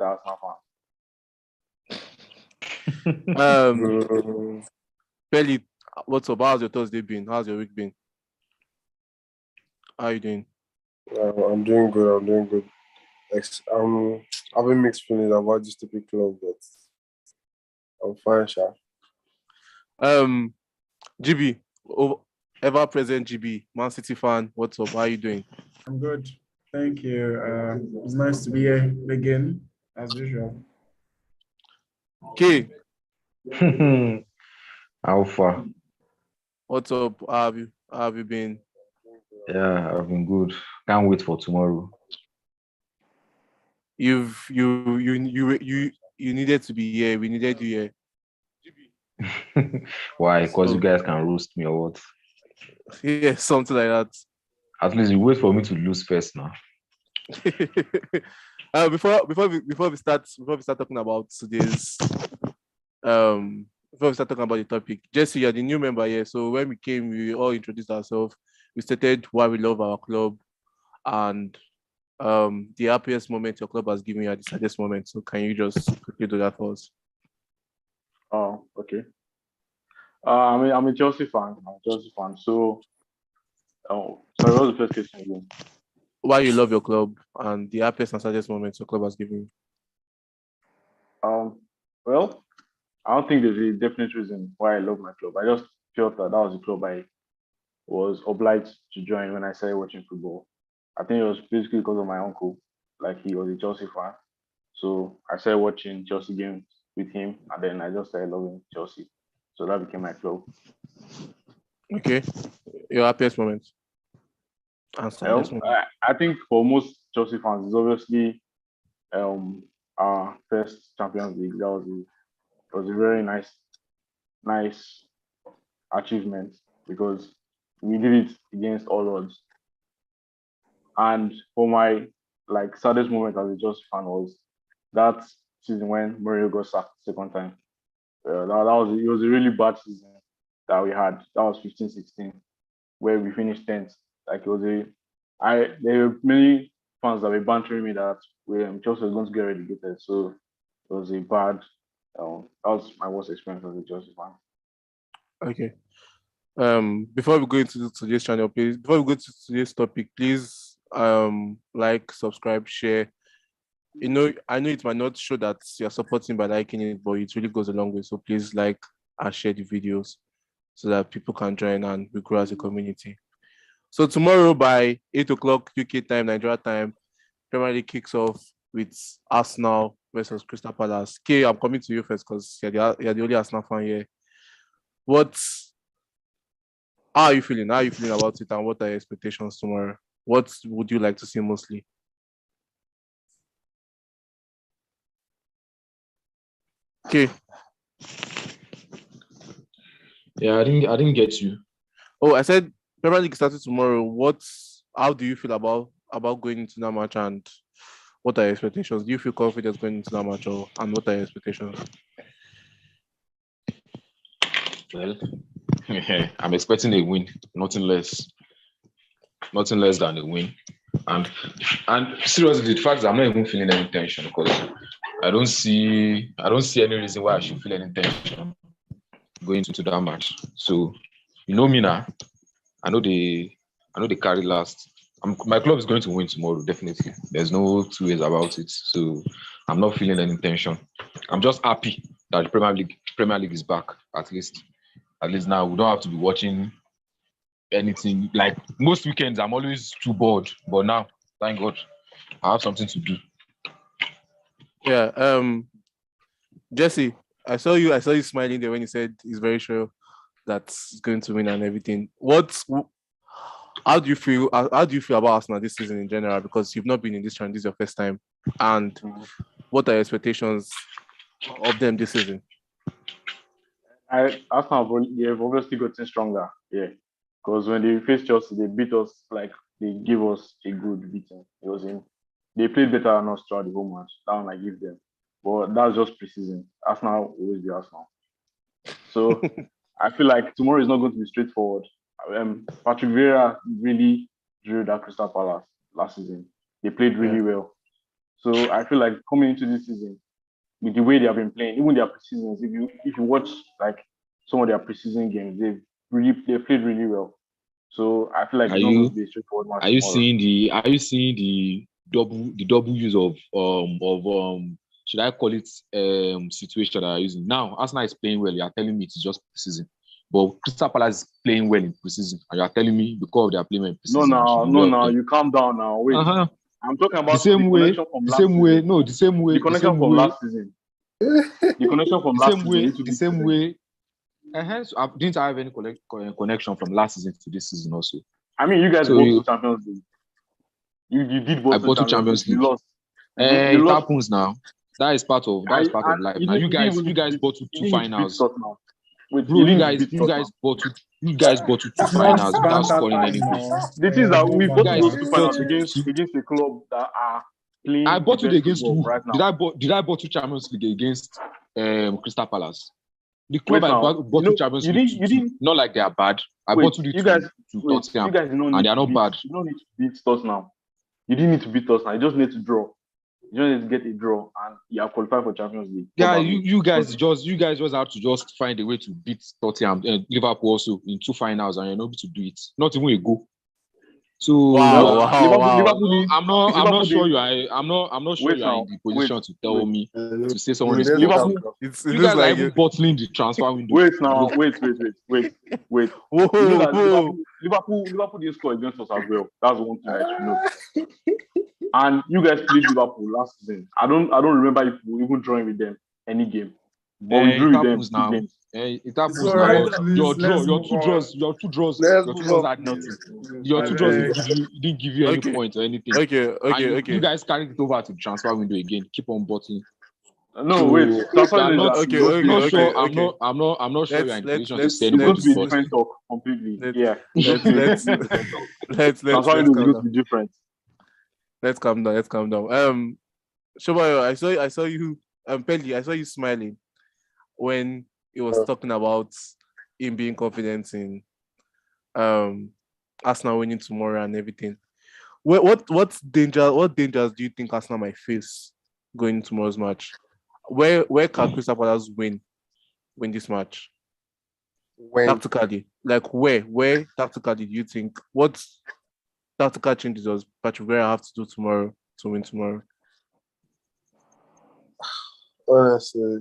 the Arsenal Pelly, what's up? How's your Thursday been? How's your week been? How are you doing? I'm doing good. I'm having mixed feelings about this stupid club, but I'm fine, Sha. GB, ever present GB, Man City fan. What's up? How are you doing? I'm good. Thank you. It's nice to be here again, as usual. Okay, Alpha. what's up? How have you been? Yeah, I've been good. Can't wait for tomorrow. You needed to be here. We needed you here. Why? Because So, you guys can roast me or what? yeah, something like that. At least you wait for me to lose first now. Before we start talking about today's before we start talking about the topic, Jesse, you're the new member here. So when we came, we all introduced ourselves. We stated why we love our club and the happiest moment your club has given you at the saddest moment. So can you just quickly do that for us? Oh, okay. I'm a Chelsea fan. So, sorry, what was the first question again? Why you love your club and the happiest and saddest moments your club has given you. Well, I don't think there's a definite reason why I love my club. I just felt that was the club I was obliged to join when I started watching football. I think it was basically because of my uncle. Like, he was a Chelsea fan. So I started watching Chelsea games with him, and then I just started loving Chelsea. So that became my club. Okay. Your happiest moment. And saddest moment. I think for most Chelsea fans, it's obviously our first Champions League. It was a very nice achievement because we did it against all odds. And for my saddest moment as a Chelsea fan was that season when Mourinho got sacked second time. It was a really bad season that we had. That was 15-16, where we finished 10th. There were many fans that were bantering me that Chelsea was going to get relegated. So it was a bad. That was my worst experience as a Chelsea fan. Okay. Before we go into today's channel, please. Before we go to today's topic, please like, subscribe, share. I know it might not show that you're supporting by liking it, but it really goes a long way. So please like and share the videos so that people can join and we grow as a community. So tomorrow by 8 o'clock UK time, Nigeria time, Premier League kicks off with Arsenal versus Crystal Palace. Kay, I'm coming to you first because you're the only Arsenal fan here. How are you feeling? How are you feeling about it, and what are your expectations tomorrow? What would you like to see mostly? Okay. Yeah, I didn't get you. Oh, I said Premier League started tomorrow. How do you feel about going into that match, and what are your expectations? Do you feel confident going into that match, and what are your expectations? Well, I'm expecting a win, nothing less than a win. And seriously, the fact is I'm not even feeling any tension because I don't see any reason why I should feel any tension going into that match. So you know me now. I know they carry last. My club is going to win tomorrow, definitely. There's no two ways about it. So I'm not feeling any tension. I'm just happy that the Premier League is back. At least now we don't have to be watching anything. Like most weekends, I'm always too bored. But now, thank God, I have something to do. Yeah. Jesse, I saw you smiling there when you said he's very sure that he's going to win and everything. How do you feel about Arsenal this season in general? Because you've not been in this challenge, this is your first time. And what are your expectations of them this season? Arsenal, they have obviously gotten stronger, yeah. Because when they faced Chelsea, they beat us they gave us a good beating. They played better than us throughout the whole match. That one I give them. But that's just preseason. Arsenal will always be Arsenal. So I feel like tomorrow is not going to be straightforward. Patrick Vieira really drew that Crystal Palace last season. They played really well. So I feel like coming into this season, with the way they have been playing, even their preseasons, if you watch like some of their preseason games, they played really well. So I feel like Are it's not going you to be a straightforward match are you tomorrow. seeing the double use of should I call it situation that are using now? Arsenal is playing well. You are telling me it's just preseason, but Crystal Palace is playing well in preseason, and you are telling me because of their playing in preseason, I should be No, okay. you calm down now. Wait, Uh-huh. I'm talking The about same way, connection from the last same way, season. no, the same way, The the connection same from way, last season. The connection from the last same season way, into the this same season. way. So I didn't have any connection from last season to this season also. I mean, you guys So both to Champions League. You did I both to bought to Champions Champions League. League. You lost. You It lost. happens now. That is part of life. You Now didn't, you guys even need to beat, bought to you two didn't need to beat finals. Tottenham. Wait, Bro, you didn't need to beat Tottenham. you guys bought to two It's not finals without banter scoring time anything. now. The thing is that we No bought to Guys those two banter. bought finals against a club that are playing I bought the it best against football who? right now. Did I bought to Champions League against Crystal Palace? The Wait club I now, bought to Champions League you to, didn't. not like they are bad. I Wait, bought to the you guys, to wait, you Tottenham, guys did not and need they are to not beat. bad. You don't need to beat Tottenham. You didn't need to beat Tottenham. You just need to draw. You just need to get a draw, and you are qualified for Champions League. Yeah, probably. you guys just have to just find a way to beat Tottenham, Liverpool also in two finals, and you're not able to do it. Not even a goal. So I'm not sure you are. I'm not sure Wait you are in now, the position to tell me to say We someone is need to bottling. calm Liverpool. down. It You looks guys are like even bottling the transfer window. Wait now, Bro. wait. whoa, You know that whoa. Liverpool didn't score against us as well. That's one thing I should know. And you guys played Liverpool last season. I don't remember if we even drawing with them any game, but we drew It with them happens 2 now. games. It It's happens all now. right, Your please. Let's move two on. draws Let's move had on, nothing. please. Your two draws Okay. didn't give you any Okay. points or anything. Okay. And you guys carried it over to the transfer window again. Keep on bottling. No, So, wait. Transfer I'm window not, is Okay, supposed to be not a sure. different- I'm not sure you're in a position to say It's going anybody's to be a bottling. different talk completely. Let's- Yeah. let's Transfer window is calm going to down. be different. Let's calm down. Shobayo, I saw you, Pelly, I saw you smiling when he was talking about him being confident in Arsenal winning tomorrow and everything. What dangers do you think Arsenal might face going into tomorrow's match? Where can Crystal Palace win this match? When Tactically, like where tactically do you think, what tactical changes does Patrick Vieira have to do tomorrow to win tomorrow? honestly,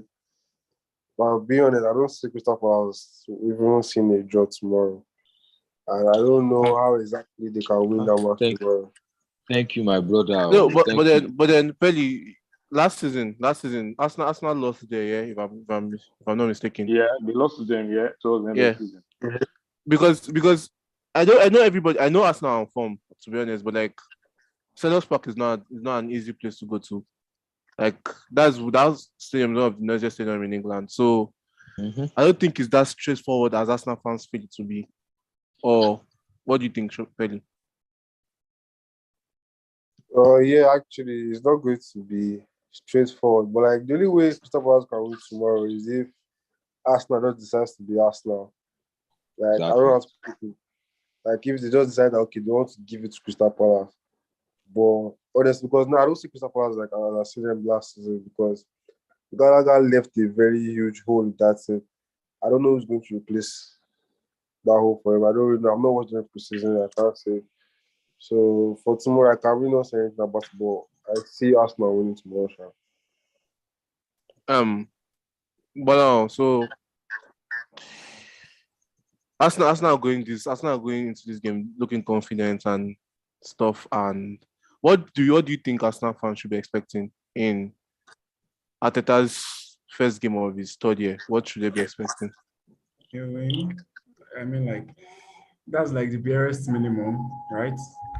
but I'll be honest, I don't see Crystal Palace even seeing a draw tomorrow. And I don't know how exactly they can win that match tomorrow. Thank you, my brother. No, but Thank you. then Pelly, last season, Arsenal lost there, yeah, if I'm not mistaken. Yeah, they lost to them, yeah, towards the end of the season. Because I know everybody, I know Arsenal are on form, to be honest, but like Selhurst Park is not an easy place to go to. Like that stadium is one of the noisiest stadium in England. So I don't think it's that straightforward as Arsenal fans feel it to be. Or what do you think, Pelly? Yeah, actually, it's not going to be straightforward. But like the only way Crystal Palace can win tomorrow is if Arsenal just decides to be Arsenal. Like I don't know how to put it. Like if they just decide that okay, they want to give it to Crystal Palace. But honestly, because now I don't see Crystal Palace like I seen them last season because Gallagher left a very huge hole in that team. I don't know who's going to replace that hole for him. I don't really know. I'm not watching the preseason. I can't say. So for tomorrow, I can really not say anything about it, but I see Arsenal winning tomorrow. Sure. So Arsenal going into this game looking confident and stuff. And what do you think Arsenal fans should be expecting in Arteta's first game of his third year? What should they be expecting? You win. I mean, like, that's like the barest minimum, right?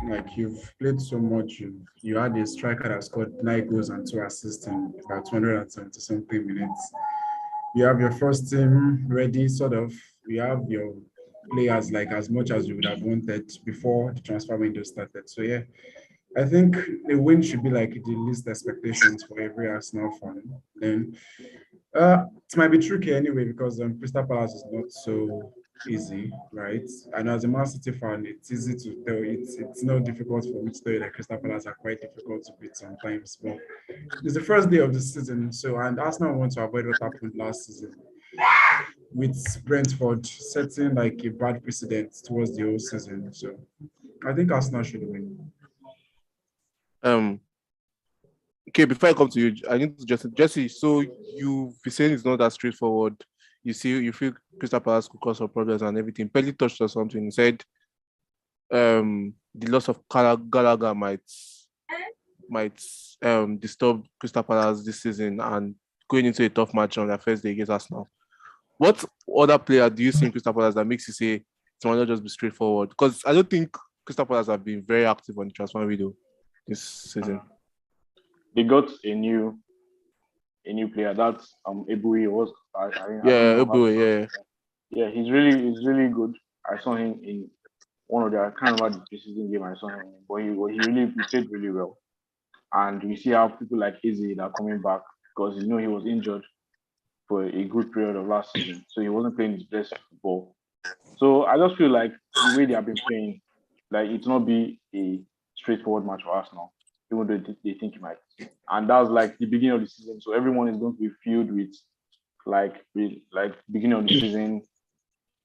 Like, you've played so much. You had a striker that scored 9 goals and 2 assists in about 270 something minutes. You have your first team ready, sort of. You have your players like as much as you would have wanted before the transfer window started. So yeah, I think a win should be like the least expectations for every Arsenal fan. Then it might be tricky anyway because Crystal Palace is not so easy, right? And as a Man City fan, it's easy to tell. It's not difficult for me to tell you that Crystal Palace are quite difficult to beat sometimes. But it's the first day of the season, so and Arsenal want to avoid what happened last season with Brentford setting like a bad precedent towards the whole season. So I think Arsenal should win. Okay, before I come to you, I need to Jesse. So you've been saying it's not that straightforward. You feel Crystal Palace could cause some problems and everything. Pelly touched on something. He said, the loss of Gallagher might disturb Crystal Palace this season and going into a tough match on their first day against Arsenal. What other player do you see in Crystal Palace that makes you say it might not just be straightforward? Because I don't think Crystal Palace have been very active on the transfer window this season. They got a new player. That's Eboué was. Eboué, Yeah, he's really good. I saw him in one of the, I can't remember the preseason game I saw him in, but he played really well. And we see how people like Izzy are coming back because he was injured for a good period of last season, so he wasn't playing his best football. So I just feel like the way they have been playing, like it's not be a straightforward match for Arsenal, even though they think it might. And that was like the beginning of the season, so everyone is going to be filled with beginning of the season,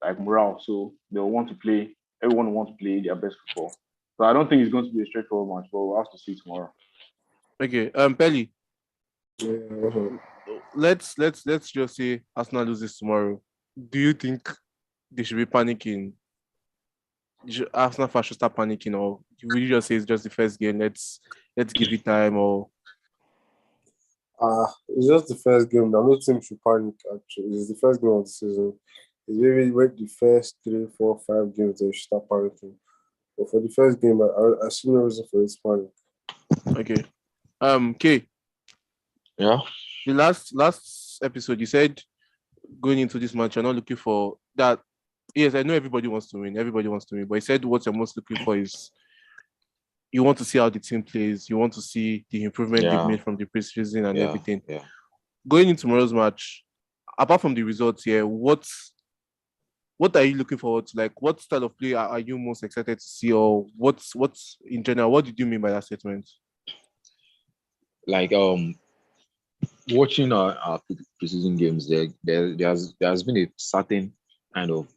like morale. So they'll want to play. Everyone will want to play their best football. So I don't think it's going to be a straightforward match, but we'll have to see tomorrow. Okay, Pelly. Yeah. Let's just say Arsenal loses tomorrow. Do you think they should be panicking? Arsenal fans should start panicking, or will you just say it's just the first game? Let's give it time, or it's just the first game. No team should panic. Actually, it's the first game of the season. It's maybe when the first 3, 4, 5 games they should start panicking. But for the first game, I see no reason for it to panic. Okay. Kay. Yeah. The last episode, you said going into this match, you're not looking for that. Yes, I know everybody wants to win. But you said what you're most looking for is you want to see how the team plays. You want to see the improvement they've made from the preseason and everything. Yeah. Going into tomorrow's match, apart from the results here, what are you looking forward to? Like, what style of play are you most excited to see, or what's in general? What did you mean by that statement? Like watching our preseason games, there has been a certain kind of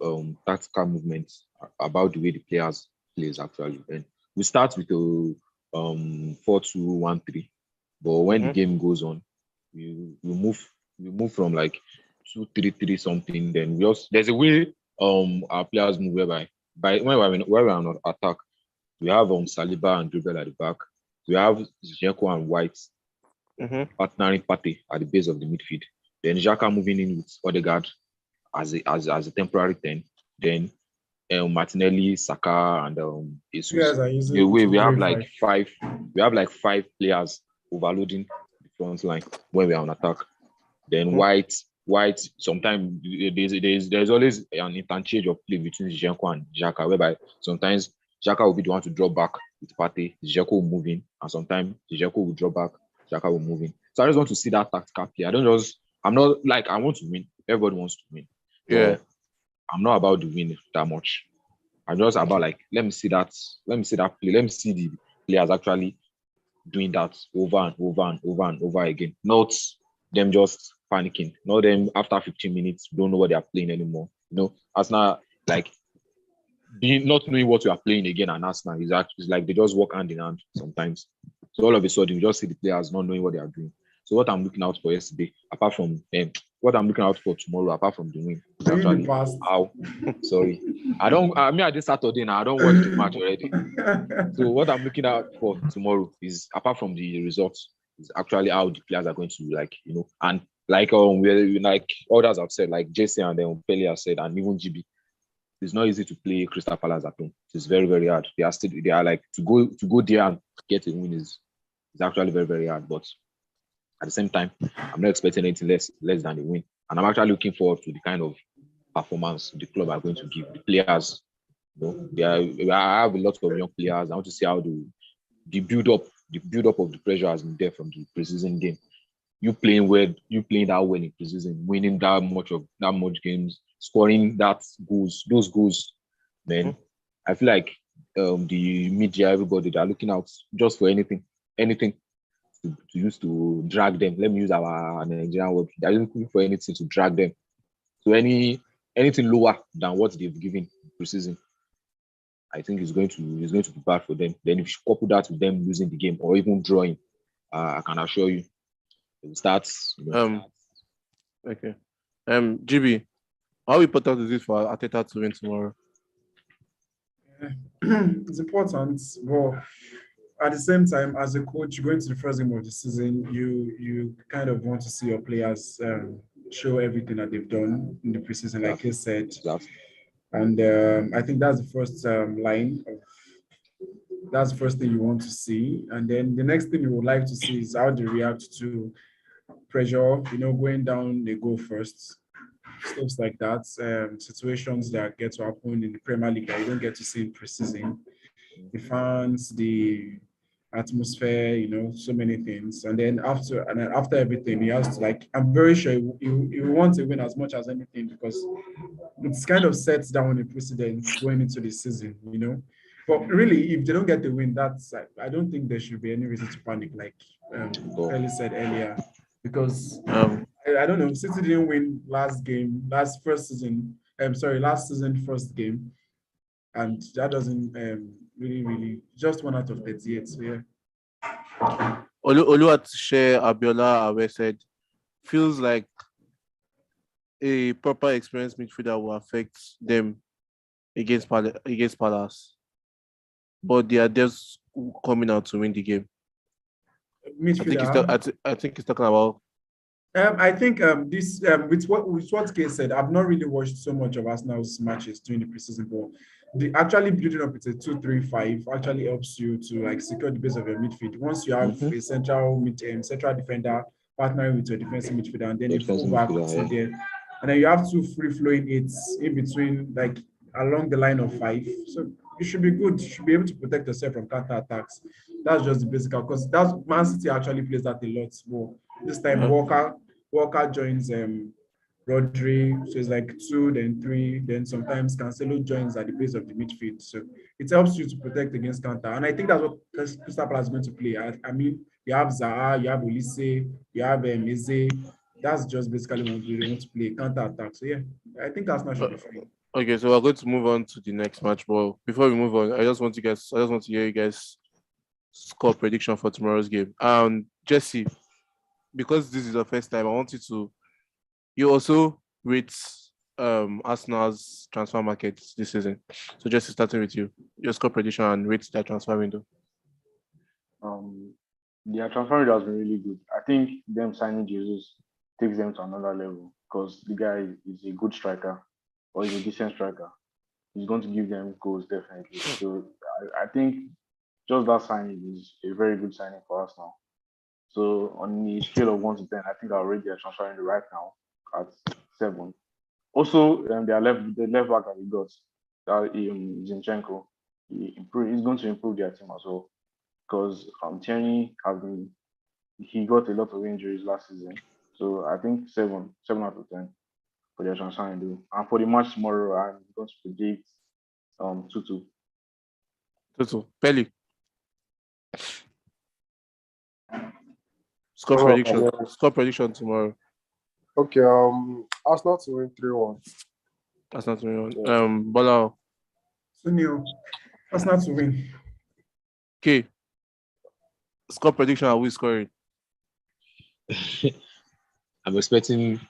tactical movement about the way the players plays actually. And we start with a 4-2-1-3, but when the game goes on, we move from like 2-3-3 something. Then there's a way our players move whereby when we're on attack, we have Saliba and Dribble at the back. We have Zinchenko and White partnering Partey at the base of the midfield. Then Xhaka moving in with Odegaard as a temporary 10. Then Martinelli, Saka, and Jesus. We have like five players overloading the front line when we are on attack. Then White. Sometimes there's always an interchange of play between Zinchenko and Xhaka, whereby sometimes Xhaka will be the one to drop back with Partey, Zinchenko will move in, and sometimes Zinchenko will drop back, Xhaka will move in. So I just want to see that tactical play. I'm not like I want to win. Everybody wants to win. Yeah. I'm not about the win that much. I'm just about like let me see that play. Let me see the players actually doing that over and over and over and over again. Not them just panicking. Not them after 15 minutes don't know what they are playing anymore. Arsenal like not knowing what you are playing again, and Arsenal is like they just walk hand in hand sometimes. So all of a sudden you just see the players not knowing what they are doing. So what I'm looking out for yesterday, apart from what I'm looking out for tomorrow, apart from the win, is actually how. Sorry, I did Saturday now. I don't watch the match already. So what I'm looking out for tomorrow is, apart from the results, is actually how the players are going to and like others have said, like Jesse and then Pelly have said, and even GB. It's not easy to play Crystal Palace at home. It's very, very hard. They are like to go there and get a win is actually very, very hard. But at the same time, I'm not expecting anything less than a win. And I'm actually looking forward to the kind of performance the club are going to give the players. I have a lot of young players. I want to see how the build up of the pressure has been there from the preseason game. You playing that well in preseason, winning that much games, scoring those goals, then I feel like the media, everybody, they're looking out just for anything to use to drag them. Let me use our Nigerian word. They're looking for anything to drag them. So anything lower than what they've given preseason, I think is going to be bad for them. Then if you couple that with them losing the game or even drawing, I can assure you, it will start. Okay. GB, how important is it for Arteta to win tomorrow? It's important, but at the same time, as a coach, going to the first game of the season, you kind of want to see your players show everything that they've done in the preseason, like he said. Exactly. And I think that's the first that's the first thing you want to see. And then the next thing you would like to see is how they react to pressure, going down, they go first. Stuff like that. Situations that get to happen in the Premier League that you don't get to see in preseason. The fans, the atmosphere, so many things. And then after everything, he has to, I'm very sure he wants to win as much as anything, because it's kind of sets down a precedent going into the season, But really, if they don't get the win, I don't think there should be any reason to panic, like Ellie said earlier, because I don't know, City didn't win last season first game, and that doesn't really just 1 out of 38. So yeah. Oluwatshe Abiola Awe said, feels like a proper experienced midfielder will affect them against Palace, but they are just coming out to win the game. Midfielder. I think he's talking about. I think this with what Kay said, I've not really watched so much of Arsenal's matches during the preseason, but actually building up with a 2-3-5 actually helps you to secure the base of your midfield. Once you have a central defender partnering with your defensive midfielder, and then you pull back to there, and then you have two free-flowing eights in between, along the line of 5. So you should be good. You should be able to protect yourself from counter attacks. That's just the basic, because that's Man City actually plays that a lot more. This time Walker joins Rodri, so it's 2, then 3, then sometimes Cancelo joins at the base of the midfield. So it helps you to protect against counter. And I think that's what Crystal Palace is going to play. I mean, you have Zaha, you have Olise, you have Eze. That's just basically what they want to play, counter attack. So yeah, I think Arsenal should be free. Okay, so we're going to move on to the next match. But before we move on, I just want to hear you guys score prediction for tomorrow's game. Jesse, because this is the first time, I want you also rate Arsenal's transfer market this season. So just starting with you, your score prediction and rate that transfer window. Their transfer window has been really good. I think them signing Jesus takes them to another level, because the guy is a good striker, or he's a decent striker. He's going to give them goals, definitely. So I think just that signing is a very good signing for us now. So on the scale of 1 to 10, I think I'll rate their transfer window right now at 7. Also, the left back that he got, Zinchenko, he's going to improve their team as well, because Tierney he got a lot of injuries last season. So I think 7 out of 10 for their transfer window. And for the match tomorrow, I'm going to predict 2-2. 2-2. Pelly. Score prediction tomorrow. Okay, Arsenal to win 3-1. Arsenal to win. Bola. Sunil, Arsenal to win. Okay. Score prediction, are we scoring? I'm expecting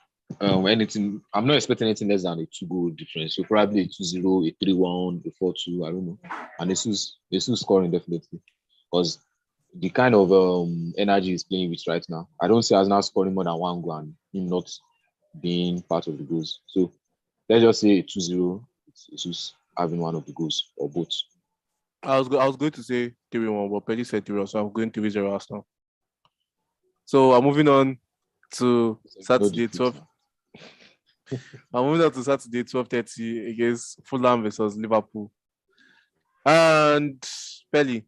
anything. I'm not expecting anything less than a 2-goal difference. So probably a 2-0, a 3-1, a 4-2. I don't know. And Jesus scoring definitely, because the kind of energy he's playing with right now, I don't see Arsenal scoring more than 1 goal and him not being part of the goals. So let's just say 2-0. Jesus having one of the goals or both. I was going to say 3-1, but Pelly said 3-1, so I'm going 3-0 Arsenal. So I'm moving on to Saturday 12. I'm moving on to Saturday 12:30 against Fulham versus Liverpool. And Pelly,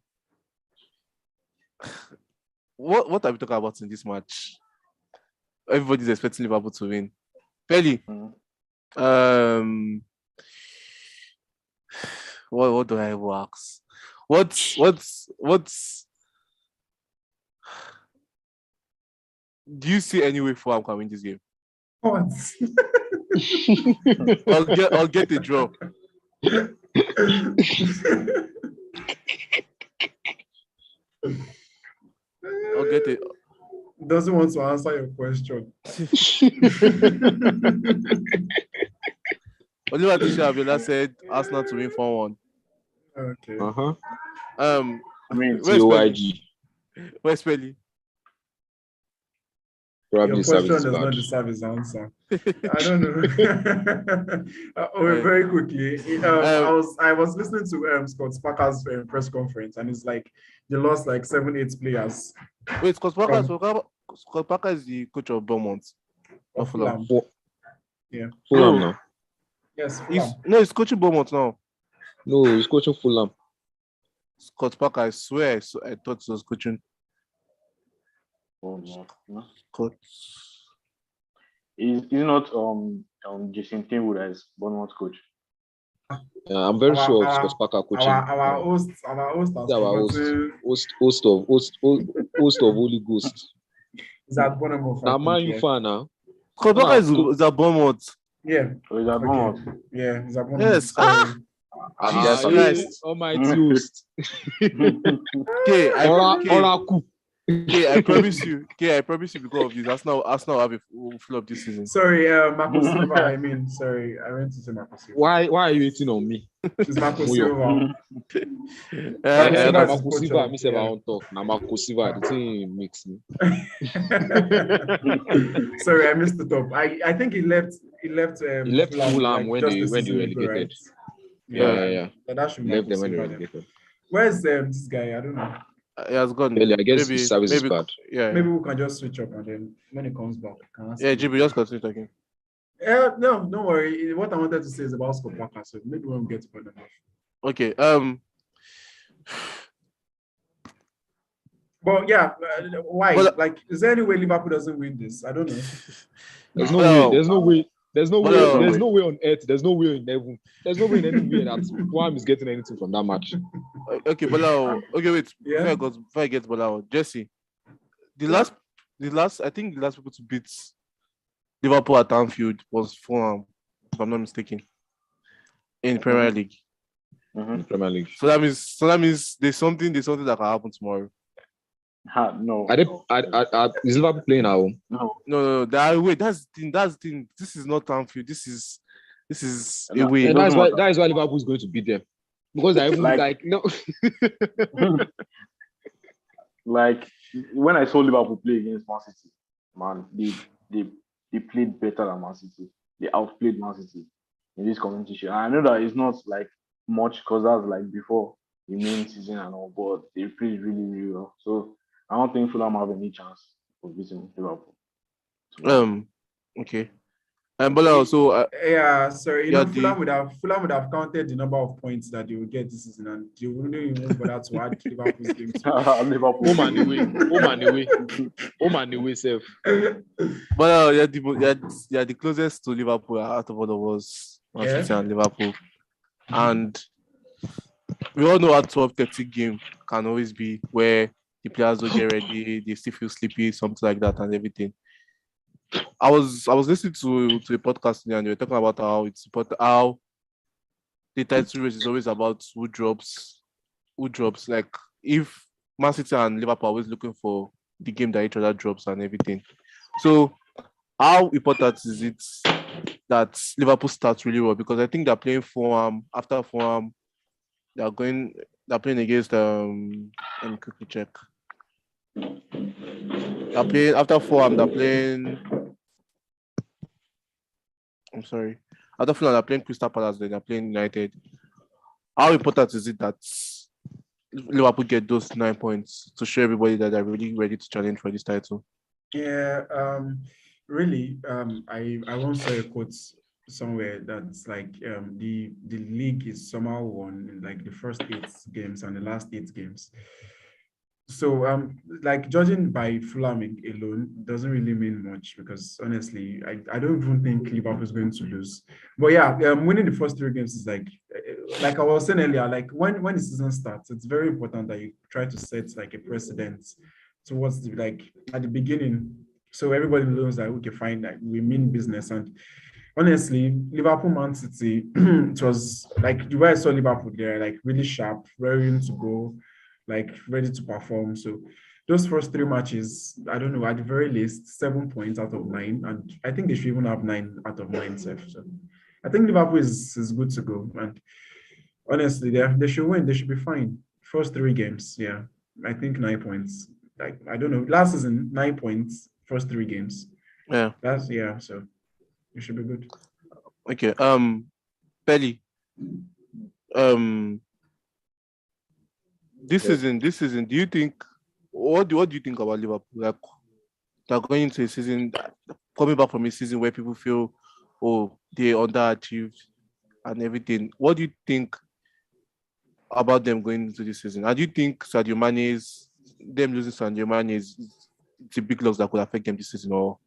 what are we talking about in this match? Everybody's expecting Liverpool to win. Pelly, What do I ask? What's do you see any way Fulham can win this game? What? I'll get a draw. I'll get it. Doesn't want to answer your question. Oliver Tisha said Arsenal to win 4-1. Okay. Uh-huh. I mean, Where's Pelly? TOIG. Where's Pelly? Probably Your question service does bad. not deserve his answer. I don't know. Very quickly, I was listening to Scott Parker's press conference, and it's like they lost like 7-8 players. Wait, Scott Parker is the coach of Beaumont. Not Fulham. Fulham now. Yes, Fulham. He's coaching Beaumont now. No, he's coaching Fulham. Scott Parker, I swear, I thought he was coaching. Scott. He's not Jason Tinwood as Bournemouth coach. I'm very sure of Scott Parker coaching. Our host, host of Holy Ghost. Is that Bournemouth? Now, man, you fan now. Scott Parker is at Bournemouth. Yeah. So he's at Bournemouth. Yeah, he's at Bournemouth. Yes. Jesus Christ. Almighty host. I promise you, because of this, Arsenal have a flop this season. Sorry, Marco Silva. I meant to say Marco Silva. Why are you eating on me? It's Marco Silva. Marco Silva, me say I won't talk. Now Marco Silva, the thing makes me. Sorry, I missed the top. I think he left. He left Fulham when they relegated. Right? Yeah. That should Left them when they relegated. Where's this guy? I don't know. He has gone. Really, I guess his service is bad. Yeah. Maybe we can just switch up and then when he comes back, GB, just continue talking. No, don't worry. What I wanted to say is about Scott Parker, so maybe when we get to Bournemouth. Okay. But yeah, why? Like, is there any way Liverpool doesn't win this? I don't know. There's no way. There's no way. There's no way on earth. There's no way in heaven. There's no way in anywhere that Fulham is getting anything from that match. Okay, Bolao. Okay, wait. Yeah. Before I get Bolao, Jesse. The last people to beat Liverpool at Anfield was Fulham, if I'm not mistaken, in Premier League. In Premier League. So that means there's something that can happen tomorrow. No. Is Liverpool playing at home? No. That's the thing. This is not Anfield. This is away. And that is why Liverpool is going to beat them. Because I even no. Like when I saw Liverpool play against Man City, man, they played better than Man City. They outplayed Man City in this Community Shield. I know that it's not like much because that's like before the main season and all, but they played really, really well. So I don't think Fulham have any chance of beating Liverpool. Okay. But so sorry, Fulham would have counted the number of points that they will get this season, and they wouldn't even bother to add Liverpool's games. Home and away, safe. But you're the closest to Liverpool out of all of us, Man City and Liverpool, and we all know how 12:30 game can always be where the players don't get ready, they still feel sleepy, something like that, and everything. I was listening to a podcast and they were talking about how the title race is always about who drops. Like if Man City and Liverpool are always looking for the game that each other drops and everything. So how important is it that Liverpool starts really well? Because I think they're playing Fulham. After Fulham, they're playing against let me quickly check. They're playing after Fulham. They're playing. I'm sorry. After Fulham, they're playing Crystal Palace. Then they're playing United. How important is it that Liverpool get those 9 points to show everybody that they're really ready to challenge for this title? Yeah. Really. I once saw a quote somewhere that's like the league is somehow won in like the first 8 games and the last 8 games. So like judging by Fulham alone doesn't really mean much because honestly, I don't even think Liverpool is going to lose. But yeah, winning the first three games is like I was saying earlier, like when the season starts, it's very important that you try to set like a precedent towards the like at the beginning, so everybody knows that we can find that we mean business. And honestly, Liverpool Man City, it was like the way I saw Liverpool there, like really sharp, ready to go, like ready to perform. So those first three matches, I don't know, at the very least, 7 points out of 9. And I think they should even have 9 out of 9 safe. So I think Liverpool is good to go. And honestly, they should win. They should be fine. First three games, yeah. I think 9 points. Like, I don't know. Last season, 9 points, first three games. Yeah. Yeah, so it should be good. Okay. Belly. This season, do you think what do you think about Liverpool? Like they're going into a season, coming back from a season where people feel, oh, they underachieved and everything. What do you think about them going into this season? And do you think them losing Sadio Mane is it's a big loss that could affect them this season, or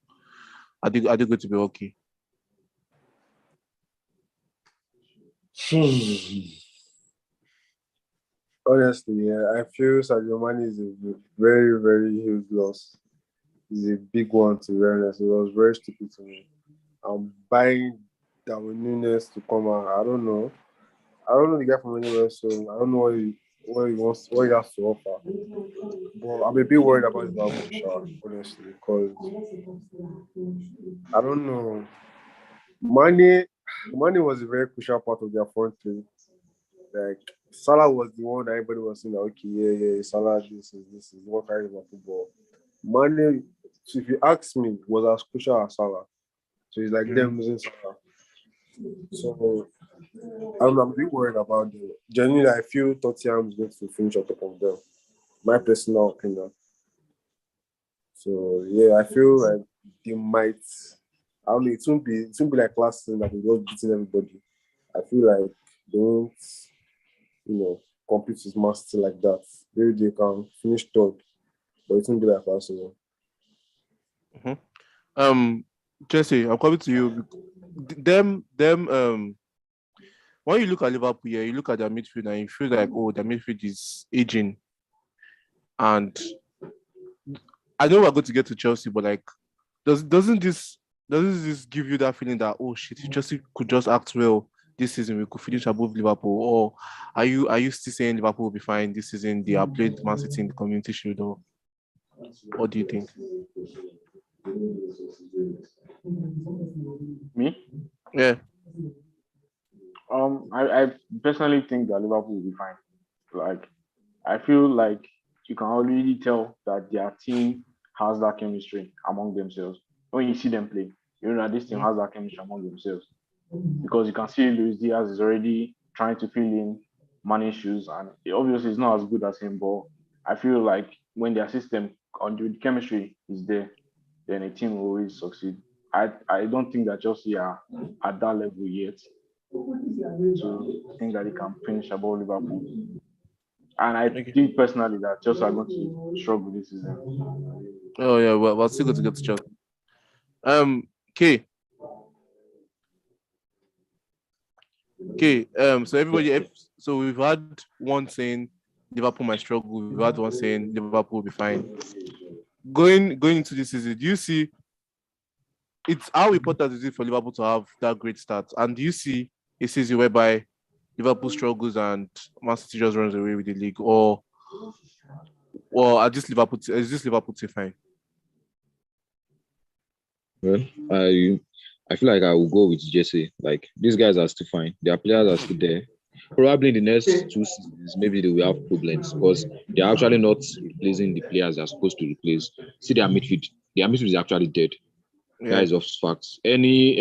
are they going to be okay? Honestly, yeah, I feel Sadio Mane is a very, very huge loss. It's a big one, to be honest. It was very stupid to me. I'm buying Darwin Nunes to come out. I don't know the guy from anywhere, so I don't know what he wants, what he has to offer. But I'm a bit worried about his Liverpool shot, honestly, because I don't know. Mane was a very crucial part of their front three. Like Salah was the one that everybody was saying, okay, yeah, Salah, this is what carries my football. Mane, so if you ask me, was as crucial as Salah. So it's like them losing Salah. So I'm a bit worried about them. Genuinely, I feel Tottenham is going to finish on top of them. My personal opinion. So yeah, I feel like they might. I don't know. It won't be like last season that we just beating everybody. I feel like they won't, compete with Man City like that. Maybe they can finish third, but it won't be like last season. Jesse, I'm coming to you. When you look at Liverpool here, you look at their midfield and you feel like, oh, their midfield is aging. And I know we're going to get to Chelsea, but like, doesn't this give you that feeling that, oh shit, if Chelsea could just act well this season, we could finish above Liverpool? Or are you still saying Liverpool will be fine this season? They have played Man City in the Community Shield, or what do you think? Me? Yeah. I personally think that Liverpool will be fine. Like, I feel like you can already tell that their team has that chemistry among themselves. When you see them play, you know that this team has that chemistry among themselves. Because you can see Luis Diaz is already trying to fill in Mane's shoes, and obviously it's not as good as him, but I feel like when their system on the chemistry is there, then a team will always succeed. I don't think that Chelsea are at that level yet to think that they can finish above Liverpool. And I think personally that Chelsea are going to struggle this season. Oh yeah, well, we're still going to get to Chelsea. Okay. So everybody, so we've had one saying Liverpool might struggle. We've had one saying Liverpool will be fine. Going into this season, do you see it's how important is it for Liverpool to have that great start? And do you see a season whereby Liverpool struggles and Man City just runs away with the league, or is this Liverpool team fine? Well, I feel like I will go with Jesse. Like, these guys are still fine. Their players are still there. Probably in the next 2 seasons, maybe they will have problems because they're actually not replacing the players they're supposed to replace. See their midfield. Their midfield is actually dead. Yeah. That is of facts. Any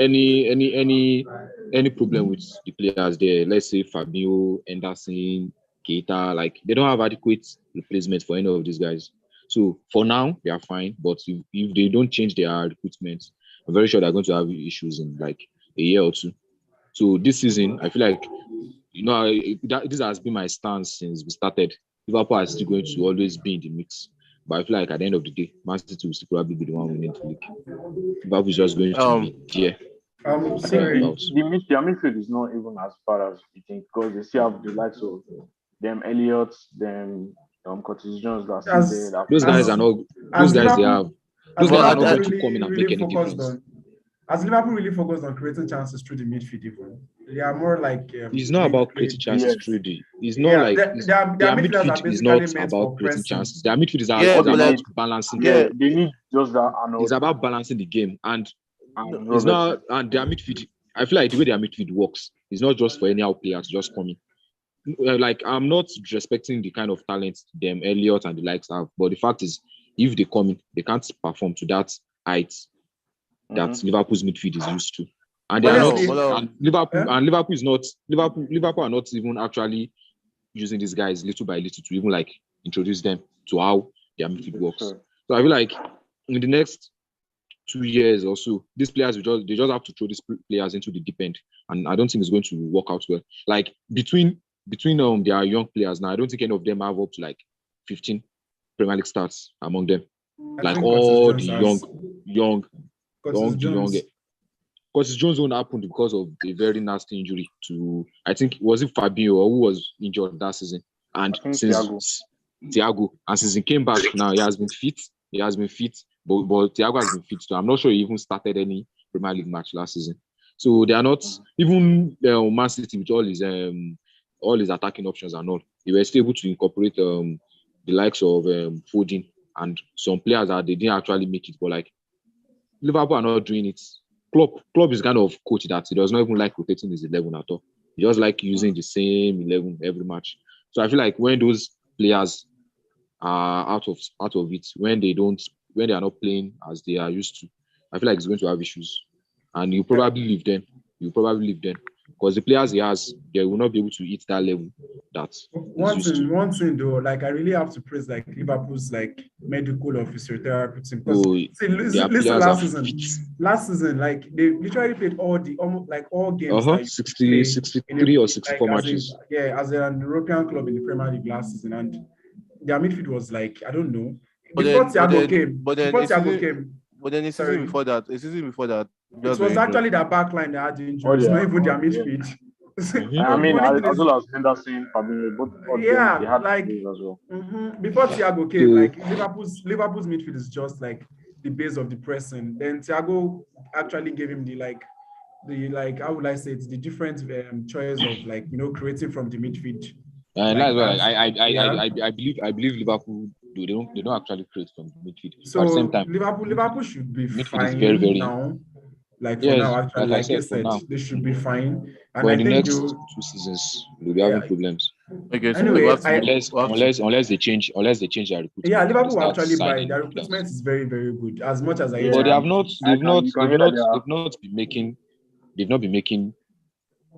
problem with the players there, let's say Fabio, Anderson, Keita, like they don't have adequate replacement for any of these guys. So for now, they are fine. But if they don't change their recruitment, I'm very sure they're going to have issues in like a year or two. So this season, I feel like, this has been my stance since we started. Liverpool are still going to always be in the mix. But I feel like at the end of the day, Man City will still probably be the one winning the league. Liverpool is just going to be there. I think Sorry. their midfield is not even as bad as you think because they still have the likes of them Elliott, them Curtis Jones that As- still there. Those guys are not. Those guys they have. Those guys are not going to come in and make any difference. As Liverpool really focused on creating chances through the midfield, even they are more like. It's not about creating chances Yes. through the. It's not like their midfield is not about creating chances. Their midfield is about balancing. Yeah, they need just that. It's about balancing the game, and and it's not. And their midfield, I feel like the way their midfield works is not just for anyhow players just coming. Like I'm not respecting the kind of talent them Elliott and the likes have, but the fact is, if they come in, they can't perform to that height that Liverpool's midfield is used to. And they are not. And Liverpool is not. Liverpool are not even actually using these guys little by little to even like introduce them to how their midfield works. Sure. So I feel like in the next 2 years or so, these players will just have to throw these players into the deep end, and I don't think it's going to work out well. Like between their young players now, I don't think any of them have up to like 15 Premier League starts among them. Like all the young. Curtis Jones won't happen because of a very nasty injury to, I think, was it Fabio who was injured that season? And since Thiago, and since he came back now, he has been fit. But Thiago has been fit. So I'm not sure he even started any Premier League match last season. So they are not even Man City with all his attacking options and all. They were still able to incorporate the likes of Foden and some players that they didn't actually make it. But like Liverpool are not doing it. Klopp is kind of coach that he does not even like rotating his 11 at all. He just like using the same 11 every match. So I feel like when those players are out of it, when they are not playing as they are used to, I feel like he's going to have issues. And you probably leave them. Because the players he has, they will not be able to hit that level. One thing though, like I really have to praise like Liverpool's like medical or physiotherapy team. Because last season, like they literally played all games. 63 or 64 matches. As an European club in the Premier League last season, and their midfield was like, I don't know. Before Thiago came. But then a season before that, it was actually their back line that had the injuries, not even their midfield. I mean, as well as Henderson, Fabinho, both of them, they had like as well. Before Thiago came, like Liverpool's midfield is just like the base of the pressing. Then Thiago actually gave him the how would I say it's the different choice of like creating from the midfield. That's why I believe Liverpool they don't actually create from the midfield. So but at the same time, Liverpool should be midfield fine is very, very now. Like for now, actually, like I said, they should be fine. And but I in the think next 2 seasons, we'll be having problems. Okay, so anyway, unless they change their recruitment. Yeah, Liverpool will actually buy. Their recruitment is very, very good. As much as I but they've not been making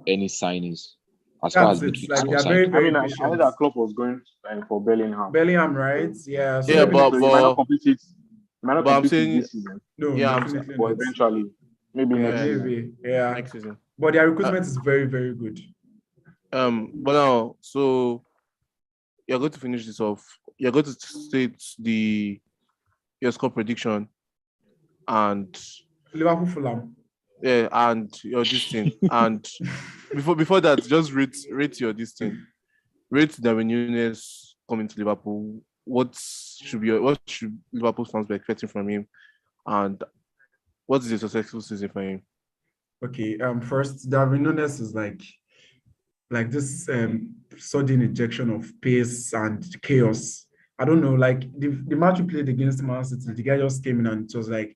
any signings as far as midfield is concerned. I know that Klopp was going for Bellingham. Bellingham, right? Yeah. So yeah, but he might not complete it. But I'm saying this season. No, yeah, but eventually, maybe next season. Yeah, next season. But their recruitment is very, very good. But now, so you're going to finish this off. You're going to state your score prediction and Liverpool Fulham. Yeah, and your this thing. And before that, just rate your this thing. Rate Darwin Núñez coming to Liverpool. What should Liverpool fans be expecting from him? And what is a successful season for him? Okay, first, Darwin Núñez is like this sudden injection of pace and chaos. I don't know, like the match we played against Man City, the guy just came in and it was like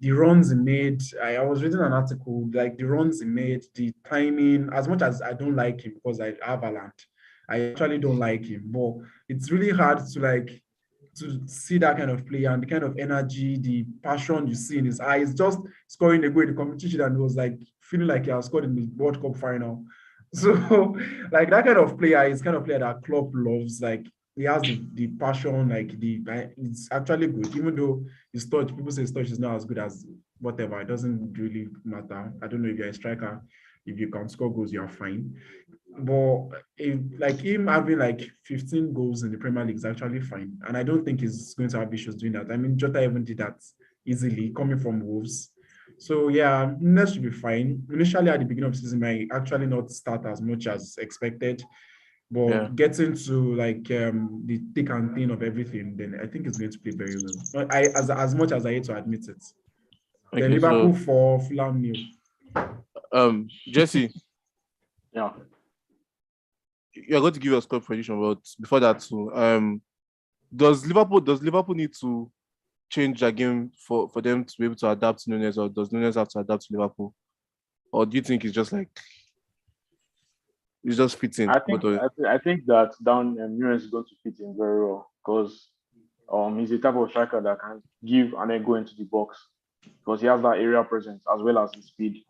the runs he made. I was reading an article, like the runs he made, the timing, as much as I don't like him because I have Haaland, I actually don't like him, but it's really hard to see that kind of play and the kind of energy, the passion you see in his eyes, just scoring a goal in the competition and it was like feeling like he has scored in the World Cup final. So like that kind of player is kind of player that Klopp loves. Like he has the passion, like it's actually good, even though his touch, people say his touch is not as good as whatever. It doesn't really matter. I don't know if you're a striker, if you can score goals, you're fine. But like him having like 15 goals in the Premier League is actually fine. And I don't think he's going to have issues doing that. I mean, Jota even did that easily coming from Wolves. So yeah, Nunes should be fine. Initially at the beginning of the season, I actually not start as much as expected. But Yeah. getting to like the thick and thin of everything, then I think it's going to play very well. As much as I hate to admit it. Then Okay, Liverpool so for Fulham nil. Jesse, Yeah. you're going to give your score prediction, but before that too, does Liverpool need to change their game for them to be able to adapt to Nunes, or does Nunes have to adapt to Liverpool? Or do you think it's just like it's just fitting? I think that down Nunes is going to fit in very well because he's the type of striker that can give and then go into the box because he has that area presence as well as his speed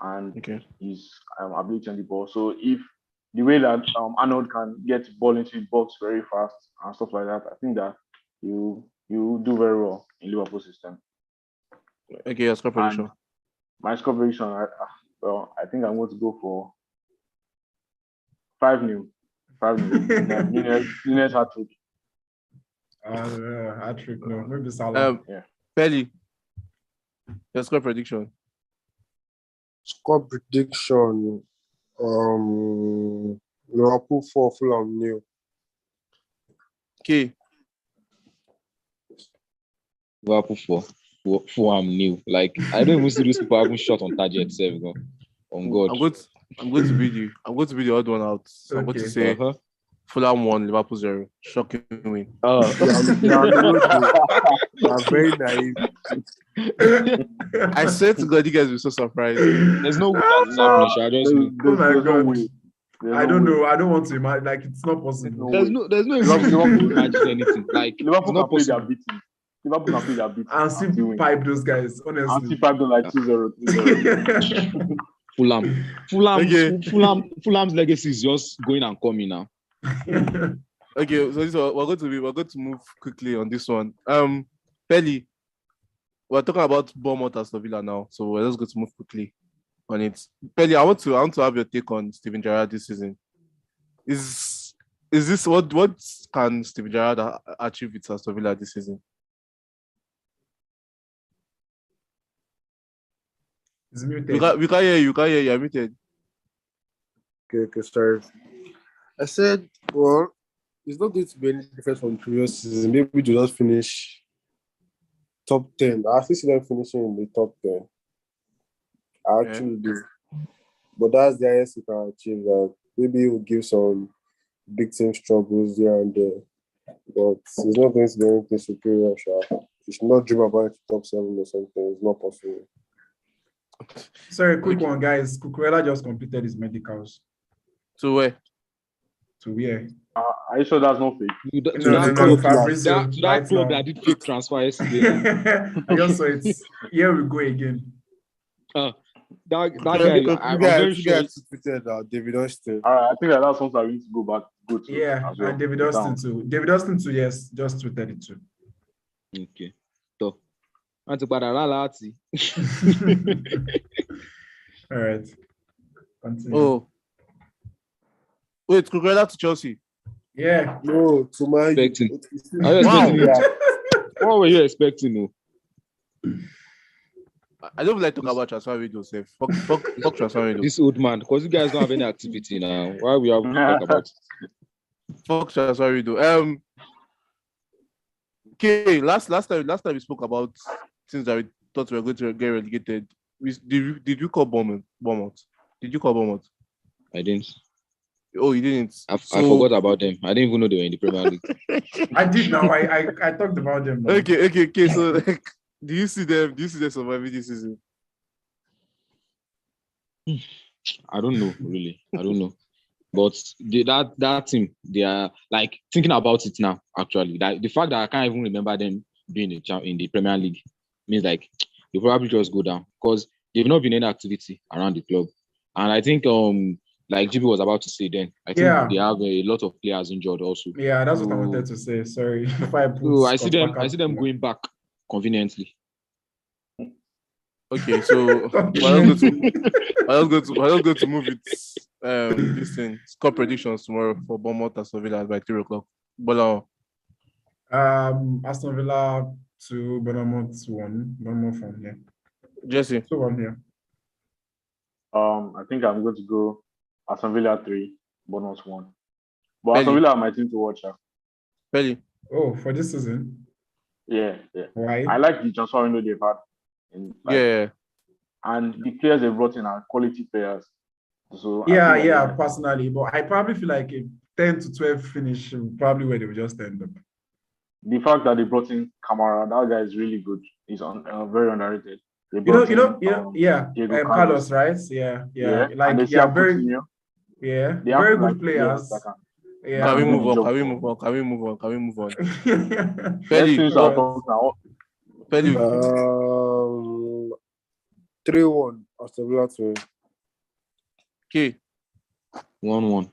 and his ability on the ball. So if the way that Arnold can get ball into the box very fast and stuff like that, I think that you do very well in Liverpool system. Okay, your score prediction. And my score prediction, I think I'm going to go for 5-0. 5-0. Nunes hat-trick. Hat-trick, no. Maybe Salah. Pelly, your score prediction. Score prediction. Liverpool 4, Fulham nil. Okay. Liverpool 4, Fulham nil. Like I don't even see those people having shot on target. On God. I'm going to be the odd one out. So I'm going to say Fulham 1, Liverpool 0. Shocking win. I'm very naive. I swear to God, you guys will be so surprised. There's no way that's happening. I just oh my God. I don't know. I don't want to imagine. Like it's not possible. There's no imagine anything. Like Liverpool can play their beating. Liverpool can play their beating. And see pipe those guys. Honestly. And see pipe them like 2-0. Fulham's legacy is just going and coming now. Okay, so we're going to move quickly on this one. Pelly, we're talking about Bournemouth and Aston Villa now, so we're just going to move quickly on it. Pelly, I want to have your take on Steven Gerrard this season. Is this what can Steven Gerrard achieve with Aston Villa this season? We can't hear you. You're muted. Okay, sorry. I said, well, it's not going to be any different from the previous season. Maybe we just finish top 10. I actually see them finishing in the top 10. I actually do. But that's the highest you can achieve. That maybe it will give some big team struggles here and there. But it's not going to be anything superior. You should not dream about top 7 or something. It's not possible. Sorry, quick one, guys. Cucurella just completed his medicals. To where? To where? Are you sure that's not fake? No, Fabrizio. To that club that did fake transfer yesterday. I just saw it. Here we go again. That guy, I'm very sure. David Austin. All right, I think that's something I need to go to. Yeah, well. And David Austin too. David Austin too, yes, just tweeted it too. Okay. So, all right. Continue. Oh. Wait, Cucurella to Chelsea. Yeah. No, to my expecting. What were you expecting? I don't like to talk about transfer windows. Fuck transfer windows. This old man, because you guys don't have any activity now. Why we have to talk about it? Fuck transfer window. Okay, last time we spoke about things that we thought we were going to get relegated. Did you call Bournemouth? Did you call Bournemouth? I didn't. Oh, you didn't. I forgot about them. I didn't even know they were in the Premier League. I did now. I talked about them. Now. Okay. So, like, do you see them surviving this season? I don't know, really. I don't know. But that team, they are like thinking about it now. Actually, that the fact that I can't even remember them being in the Premier League means like they probably just go down because they've not been any activity around the club. And I think like GB was about to say then, I think they have a lot of players injured also. Yeah, that's what I wanted to say. Sorry. I see them going back conveniently. Okay, so I'm just going to move it this thing score predictions tomorrow for Bournemouth and Aston Villa by 3 o'clock. Bola, Aston Villa 2, Bournemouth 1. Bournemouth 1, yeah. Jesse. 2-1 here. I think I'm going to go Aston Villa 3, Bournemouth 1. But Belly. Aston Villa are my team to watch. Belly. Oh, for this season? Yeah. Why? I like the transfer window they've had. Yeah. And the players they brought in are quality players. So Yeah, personally. But I probably feel like a 10 to 12 finish probably where they will just end up. The fact that they brought in Kamara, that guy is really good. He's very underrated. Carlos, right? Yeah. Like, and they yeah, very, Coutinho. yeah, They have, very like, good players. Yeah. Can we move on? Can we move on? Let's finish our talk now. 3-1 Aston Villa to win. Okay. 1-1.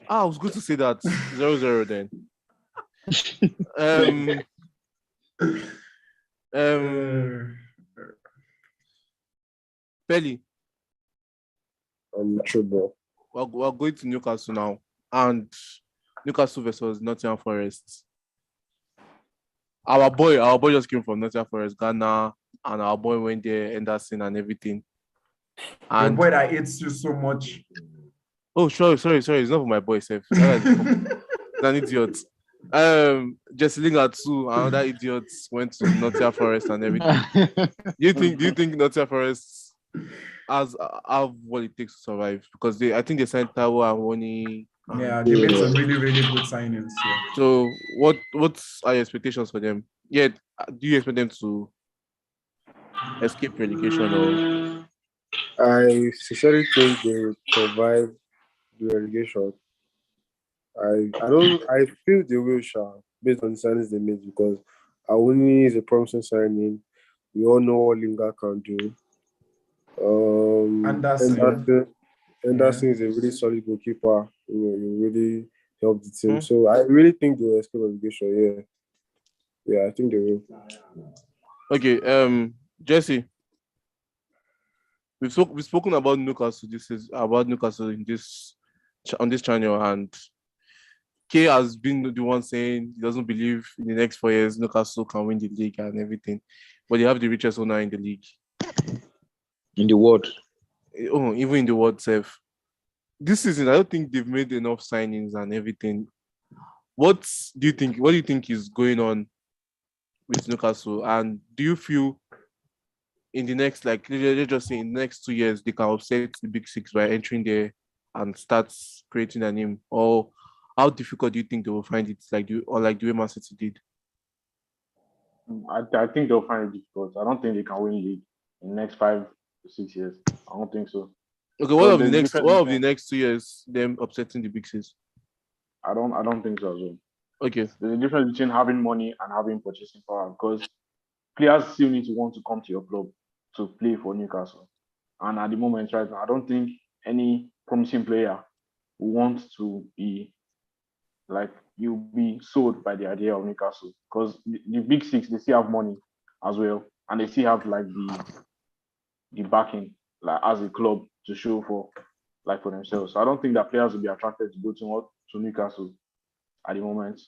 I was going to say that 0-0 then. Belly. True. We're going to Newcastle now, and Newcastle versus Nottingham Forest. Our boy just came from Nottingham Forest, Ghana, and our boy went there, Henderson and everything. And the boy that hates you so much. Oh, sorry. It's not for my boy, Seth. He's an idiot. Jesse Lingard too, another idiot went to Nottingham Forest and everything. Do you think Nottingham Forest have what it takes to survive? Because I think they signed Taiwo and Woni. Yeah, they made some really, really good signings. Yeah. So what's our expectations for them? Yeah, do you expect them to escape relegation or? I sincerely think they will survive the relegation. I feel they will, based on the signings they made, because Awuni is a promising signing. We all know what Lingard can do. Anderson is a really solid goalkeeper. He really helped the team. So I really think they will escape relegation. Yeah, I think they will. Okay, Jesse. We've spoken about Newcastle. This is about Newcastle on this channel, and K has been the one saying he doesn't believe in the next 4 years Newcastle can win the league and everything, but they have the richest owner in the league. In the world. Oh, even in the world itself. This season, I don't think they've made enough signings and everything. What do you think is going on with Newcastle? And do you feel in the next, like, let's just say in the next 2 years, they can upset the Big Six by entering there and start creating a name? Or how difficult do you think they will find it, like the way Man City did? I think they'll find it difficult. I don't think they can win league in the next 5 to 6 years. I don't think so. Okay, what of the next 2 years them upsetting the Big Six? I don't think so as well. Okay. There's a difference between having money and having purchasing power, because players still need to want to come to your club to play for Newcastle. And at the moment right now, I don't think any promising player will want to be like you'll be sold by the idea of Newcastle, because the Big Six, they still have money as well, and they still have like the backing, like as a club, to show for themselves. So I don't think that players will be attracted to go to Newcastle at the moment.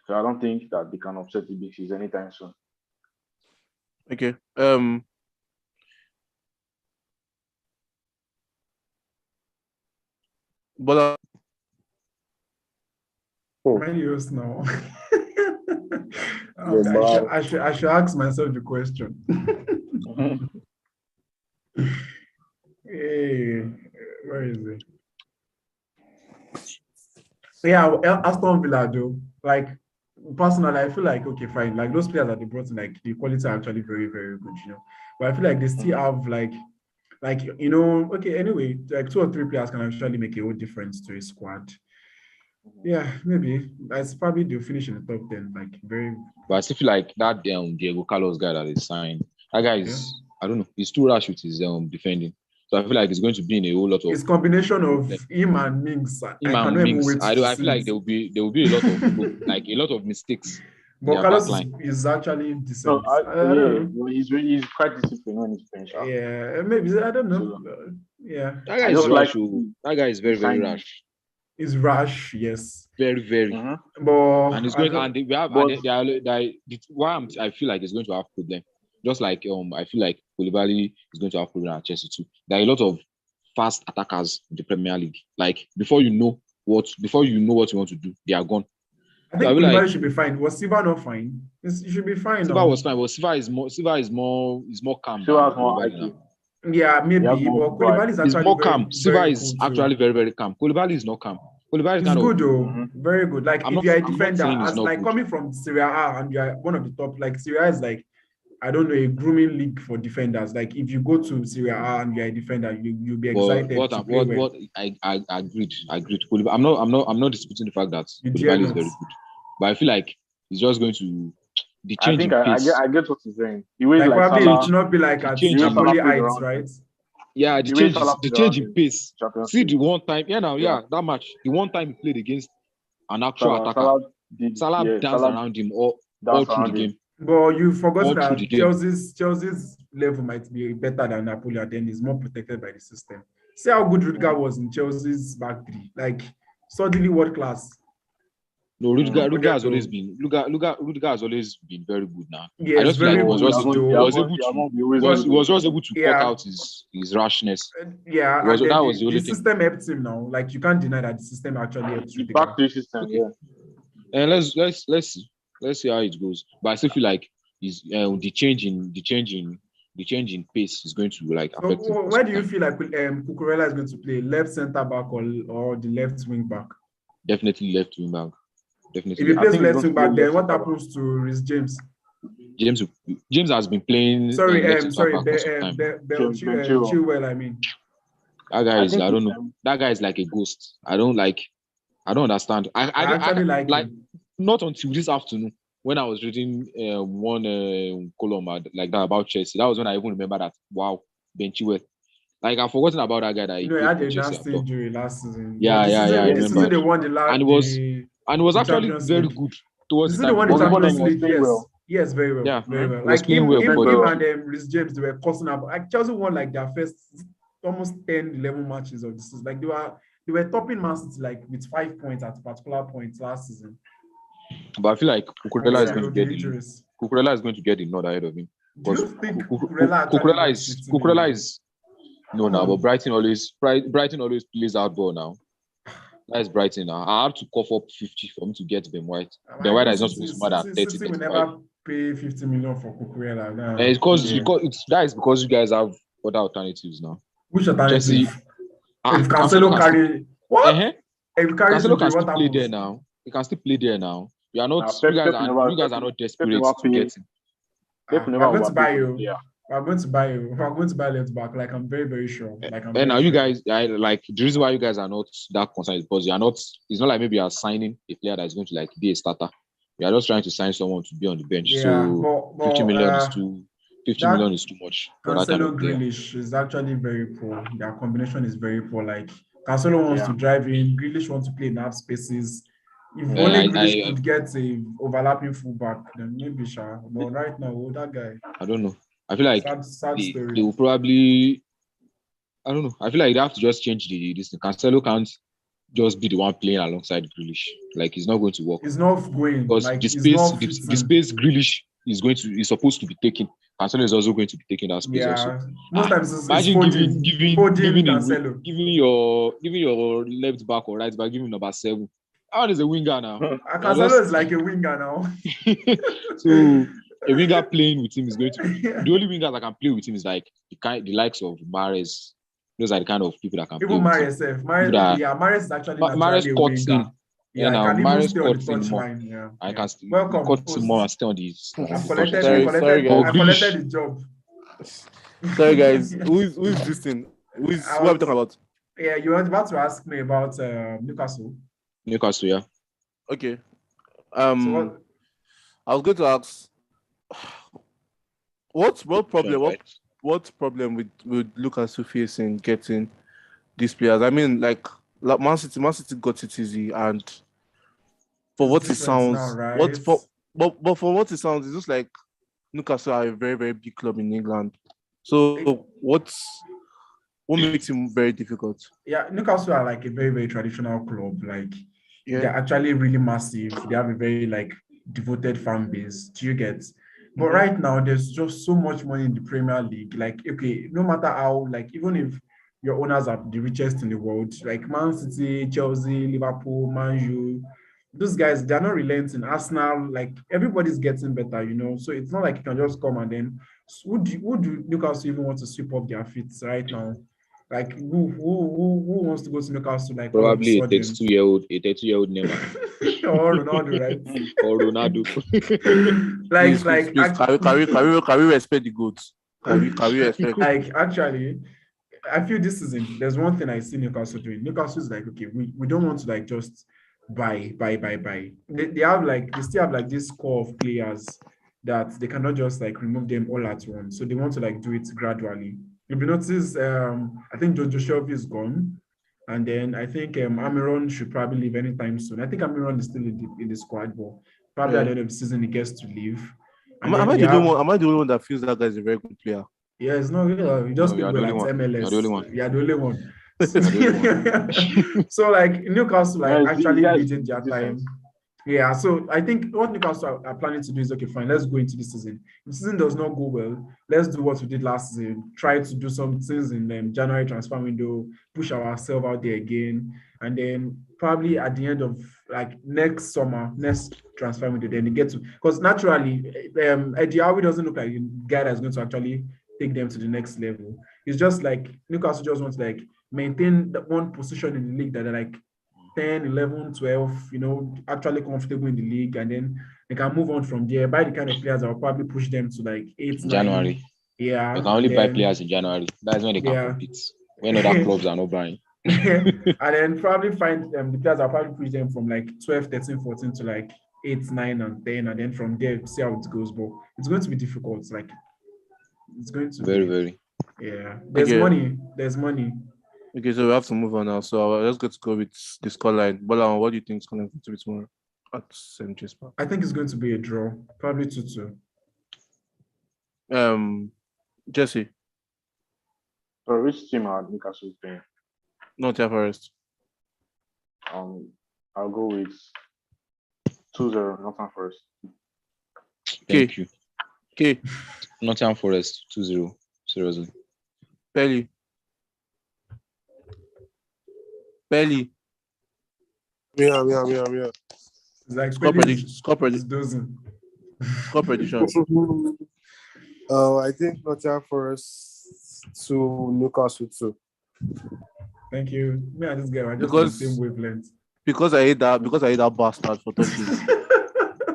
So I don't think that they can upset the Big Six anytime soon. Okay. But many years now. I should ask myself the question. Hey, where is it? Yeah, Aston Villa though. Like personally, I feel like okay, fine. Like those players that they brought in, like the quality are actually very, very good, But I feel like they still have like okay, anyway, like 2 or 3 players can actually make a whole difference to a squad. Yeah, maybe. That's probably they'll finish in the top 10, like very. But I still feel like that Diego Carlos guy that they signed, that guy is, I don't know, he's too rash with his defending. So I feel like it's going to be in a whole lot of. It's combination of him and Mings. I feel like there will be a lot of a lot of mistakes. But Carlos is actually decent. He's quite disciplined when he's playing. Yeah, maybe I don't know. Yeah, That guy I is just rash. like Oh. That guy is very, very signing. rash. it's rash, yes. Very, very. Mhm. But And it's I going don't- and we have But- and why I feel like it's going to have problem. Just like I feel like Koulibaly is going to have problem at Chelsea too. There are a lot of fast attackers in the Premier League. Like before you know what you want to do, they are gone. I think I feel Koulibaly like should be fine. Was Silva not fine? It should be fine. Silva now. was fine, but Silva is more calm. Silva than has more Koulibaly IQ. now. Yeah, maybe. Yeah, more But Koulibaly is He's actually more very, calm. Silva very is cool too. actually very, very calm. Koulibaly is not calm. Koulibaly is He's kind good of though, Mhm. very good. Like I'm if you're a not defender, saying he's as not like good. coming from Serie A and you're one of the top, like Serie A is like, I don't know, a grooming league for defenders. Like if you go to Serie A and you're a defender, you'll be excited to play well. I agreed. Koulibaly, I'm not disputing the fact that You dare Koulibaly is not. very good, but I feel like he's just going to the I change think in I pace. get what he's saying. The way Like like probably it Salah, should not be like the at change in- Napoli Salah plays heights, around right? Yeah, the way Salah the plays change around in in pace. Champions See League. the one time, Yeah. that match, the one time he played against an actual attacker, Salah did danced around him all dance through the around him. game. But you forgot All through the that game. Chelsea's level might be better than Napoli, and then is more protected by the system. See how good Rudiger was in Chelsea's back three. Like suddenly world class. No, Rudiger Forget has always to- been Rudiger has always been very good now. Yes, I just feel like very he was good. just though. he was able to He was just able to cut Yeah. out his rashness. Yeah, It was- and then that was the only thing. system helped him now. Like you can't deny that the system actually helped The Rudiger. back three system, Okay. yeah. And let's see how it goes. But I still feel like the change in pace is going to like So affect him. for where some do you time. feel like Cucurella is going to play? Left centre back or the left wing back? Definitely left wing back. If Definitely. he I plays think he's left going to wing back, play then left what centre back. happens to Reece James? James has been playing Sorry, left centre sorry, back for some time. James Chilwell. Chilwell, I mean. That guy I is think I don't he's, know. That guy is like a ghost. I don't understand. I actually like him. Not until this afternoon when I was reading one column like that about Chelsea. That was when I even remember that. Wow, Ben Chilwell. Like I've forgotten about that guy that he You know, he played had for a Chelsea. nasty injury last season. Yeah, But this yeah, season, I this remember. season they won the last. And it was the actually Champions very League. good This towards season the they won the time. Well, Champions he was League. playing Yes, well. yes, very well, Yeah, very he well. was Like playing him, well him, before him the- and Reece James, they were crossing up. Like Chelsea won like their first almost 10, 11 matches of the season. Like they were topping Man City like with 5 points at particular points last season. But I feel like Cucurella is Until going to the get the injuries. Cucurella is going to get the nod ahead of him. Do you Because think Cucurella actually Cucurella worth is 50 Cucurella million? is no now, but Brighton always plays out ball now. That is Brighton now. I have to cough up 50 for me to get Ben White. Ben White is not supposed to more than 30, City will 35. never pay 50 million for Cucurella. Nah. And it's because Yeah. that is because you guys have other alternatives now. Which alternative? Jesse, If Cancelo carry what? Uh-huh. If he carries Cancelo injury, can still what play there happens? now. He can still play there now. You are not. Pep you guys never- are not Pep desperate never to get him. Pep We're never going to buy overpaid you. him. Yeah. We're going to buy you. We're going to buy left back. Like I'm very, very sure. Like I'm And now very you sure. guys, like the reason why you guys are not that concerned is because you are not. It's not like maybe you are signing a player that is going to like be a starter. You are just trying to sign someone to be on the bench. Yeah, So but 50 million is uh, too. 50 that million is too much for that kind Cancelo of player. Grealish is actually very poor. Their combination is very poor. Like Cancelo wants Yeah. to drive in, Grealish wants to play in half spaces. If Yeah, only I- Grealish I- could get a overlapping fullback, then maybe sure. But right now, that guy, I don't know. I feel like sad they story. will probably. I don't know. I feel like they have to just change this thing. Cancelo can't just be the one playing alongside Grealish. Like it's not going to work. It's not going. Because Like the it's space, not the fitting. space Grealish is supposed to be taken. Cancelo is also going to be taking that space also. Yeah, most times it's Imagine Foden, giving Cancelo. your left back or right back, giving number 7. How is a winger now? Cancelo is like a winger now. So a winger playing with him is going to the only wingers that can play with him is like the likes of Mahrez. Those are the kind of people that can play Even with him. Mahrez, That- Mahrez is actually Mahrez naturally a cuts winger. in. Yeah, now I can even Mahrez stay on the cuts in more. touchline. Yeah, I yeah. can still Welcome, cut host. him more and stay on the I've touchline. collected Sorry, guys. the job. Sorry, guys. Who is this thing? Who are we talking about? Yeah, you were about to ask me about Newcastle. Newcastle, yeah. Okay. So what, I was going to ask, what problem? Right. What problem would Lucas face in getting these players? I mean, like Man City got it easy, and for what it different sounds, now, right? but for what it sounds, it's just like Newcastle are a very, very big club in England. So What makes him very difficult? Yeah, Newcastle are like a very, very traditional club. Like Yeah. they're actually really massive. They have a very like devoted fan base. Do you get? But Mhm. right now, there's just so much money in the Premier League. Like, okay, no matter how, like, even if your owners are the richest in the world, like Man City, Chelsea, Liverpool, Man U, those guys, they're not relenting. Arsenal, like everybody's getting better, you know. So it's not like you can just come and then would Newcastle even want to sweep up their feet right now? Like who wants to go to Newcastle like all of a Probably a sudden? 32-year-old Neymar Or Ronaldo, right? or Ronaldo. Please, like can we respect the goats? Can we respect? like actually, I feel this season there's one thing I see Newcastle doing. Newcastle is like, okay, we don't want to like just buy. They have like they still have like this core of players that they cannot just like remove them all at once. So they want to like do it gradually. If you notice, I think Jojo Shelby is gone. And then I think Amiron should probably leave anytime soon. I think Amiron is still in the squad, but probably at the end of the season he gets to leave. And Am then I we the only have one? Am I the only one that feels that guy is a very good player? yeah, it's not real. You just No, play you are the well only at one. You are the only MLS. one. You are the only one. You are the only one. So like Newcastle like Guys, actually you guys beating their decent. time. Yeah, so I think what Newcastle are planning to do is okay, fine, let's go into the season. If the season does not go well, let's do what we did last season. Try to do some things in January transfer window, push ourselves out there again, and then probably at the end of like next summer, next transfer window, then they get to because naturally, Eddie Howe doesn't look like a guy that's going to actually take them to the next level. It's just like Newcastle just wants to like maintain that one position in the league that are like 10, 11, 12, you know, actually comfortable in the league, and then they can move on from there. Buy the kind of players that will probably push them to like 8, 9. January. Yeah. You can only buy players in January. That's when they can compete. When other clubs are not buying. And then probably find the players that will probably push them from like 12, 13, 14 to like 8, 9, and 10. And then from there, see how it goes. But it's going to be difficult. Like, it's going to Very, be. very. Yeah. There's Okay. money. There's money. Okay, so we have to move on now. So let's go with the scoreline. Bola, what do you think is going to be tomorrow at St. James Park? I think it's going to be a draw. Probably 2-2. Jesse, So which team are Newcastle playing? Nottingham Forest. I'll go with 2-0 Nottingham Forest. Thank you. Okay, Nottingham Forest 2-0. Seriously. Belly. Yeah. It's like Score prediction. it's dozing. Score prediction. I think Nottingham Forest to Newcastle 2. Thank you. Me and this guy are just Because- on the same wavelength. Because I hate that bastard for touching.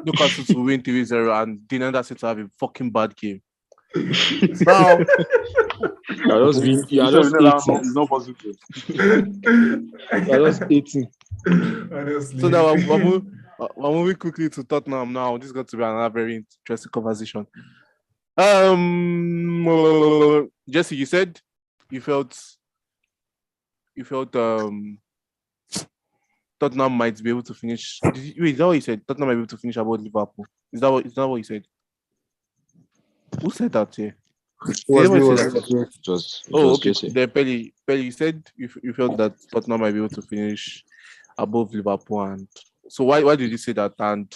Newcastle to win 3-0 and Dean Anderson to have a fucking bad game. Now, You are just being, you are So just you know that 18. it's not positive. You are just 18. Honestly. so now we're moving quickly to Tottenham now. This is going to be another very interesting conversation. Jesse, you said you felt Tottenham might be able to finish. Is that what you said? Tottenham might be able to finish above Liverpool. Is that what you said? Who said that here? Just Okay. Jesse. Then Pelly, you said you felt that Tottenham might be able to finish above Liverpool, and so why did you say that? And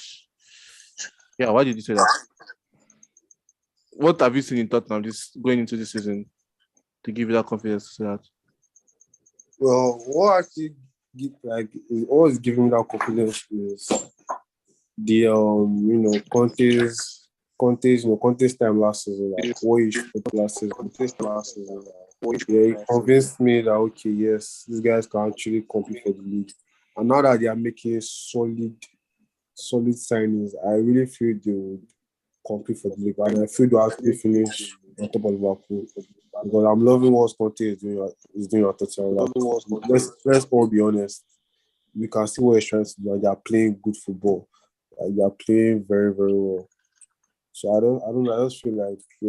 yeah, why did you say that? What have you seen in Tottenham going into this season to give you that confidence to say that? Well, what actually is always giving me that confidence is the Conte's time last season, like what he showed last season. He convinced me that okay, yes, these guys can actually compete for the league. And now that they are making solid signings, I really feel they would compete for the league. And I feel they'll actually finish on top of Liverpool. Because I'm loving what Conte is doing at Tottenham. Like, let's all be honest. We can see what he's trying to do. They are playing good football. Like, they are playing very, very well. So I don't know. I just feel like they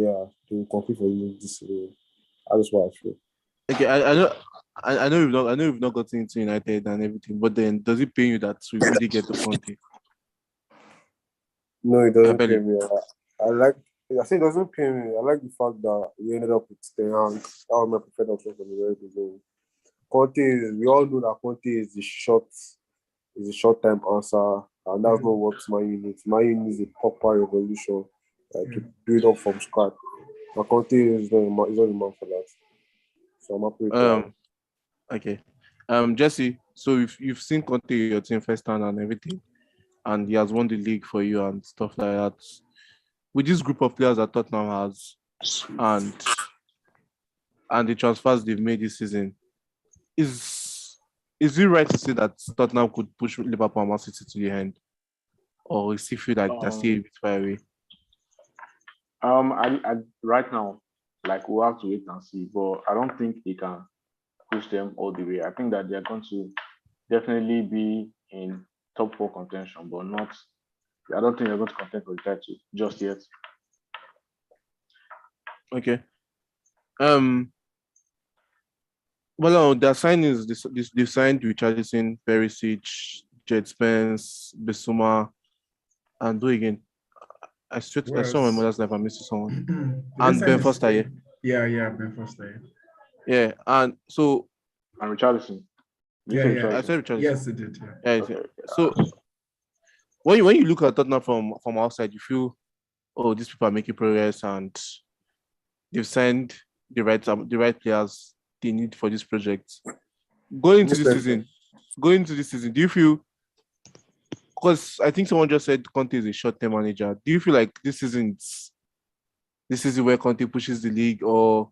will compete for the league this year. That's what I feel. Okay, I know we've not gotten into United and everything, but then does it pain you that we really get to Conte? No, it doesn't Belly. pay me. I like I say it doesn't pain me. I like the fact that we ended up with Ten Hag. That was my preferred option from the very beginning. We all know that Conte is a short time answer, and that's not what Man U needs. Man U needs a proper revolution, like to build up from scratch. But Conte is not the man for that. So I'm happy with that. Okay. Jesse, so if you've seen Conte, your team firsthand and everything, and he has won the league for you and stuff like that. With this group of players that Tottenham has and the transfers they've made this season, is it right to say that Tottenham could push Liverpool and Man City to the end? Or is it feel like they're still a bit far away? I right now, like we'll have to wait and see, but I don't think they can push them all the way. I think that they're going to definitely be in top 4 contention, but not. I don't think they're going to contend for the title just yet. Okay. Well, their signings, they signed Richarlison, Perisic, Jed Spence, Bissouma, and who again? I saw my mother's life. I'm missing someone. And Ben Foster, yeah, Ben Foster. Yeah, and so. And Richarlison. I said Richarlison. Yes, it did. Yeah. Okay. So when you look at Tottenham from outside, you feel, oh, these people are making progress and they've signed the right players they need for this project. Going into this season, do you feel? Because I think someone just said Conte is a short-term manager. Do you feel like this isn't where Conte pushes the league, or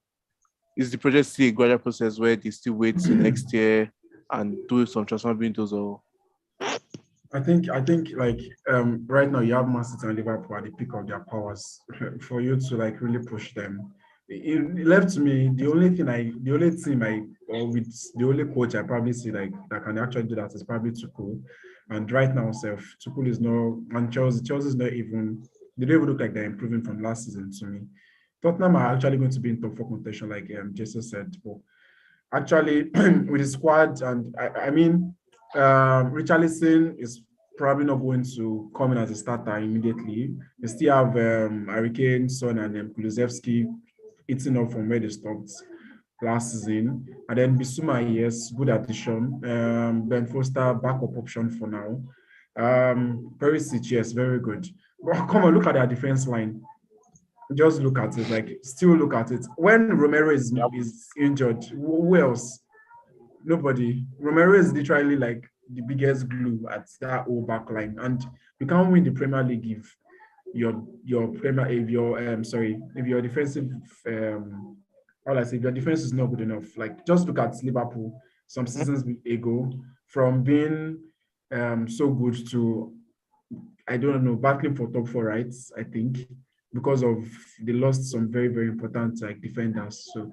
is the project still a gradual process where they still wait till next year and do some transfer windows? Or I think like right now you have Man City and Liverpool at the peak of their powers for you to like really push them. It left to me the only coach I probably see like that can actually do that is probably Tuchel. And right now, Tuchel is Chelsea's not even, they don't even look like they're improving from last season to me. Tottenham are actually going to be in top 4 contention, like Jason said. But actually, with the squad, and I mean, Richarlison is probably not going to come in as a starter immediately. They still have Harry Kane, Son, and Kulusevski eating up from where they stopped last season. And then Bissouma, yes, good addition. Ben Foster, backup option for now. Perisic, yes, very good. But come on, look at their defense line. Just look at it, still look at it. When Romero is injured, who else? Nobody. Romero is literally like the biggest glue at that whole back line. And you can't win the Premier League if your defensive if your defense is not good enough. Like just look at Liverpool some seasons ago, from being so good to, I don't know, battling for top 4 rights, I think, because of they lost some very, very important like defenders. So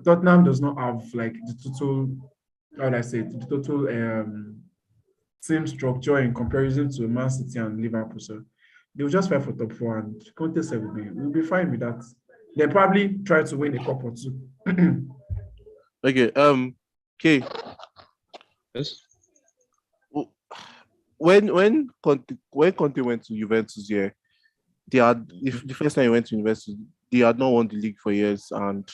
Tottenham does not have like the total team structure in comparison to Man City and Liverpool. So they'll just fight for top 4, and Conte said we'll be fine with that. They'll probably try to win a cup or 2. Okay. Okay. Yes. When Conte went to Juventus, the first time he went to Juventus, they had not won the league for years, and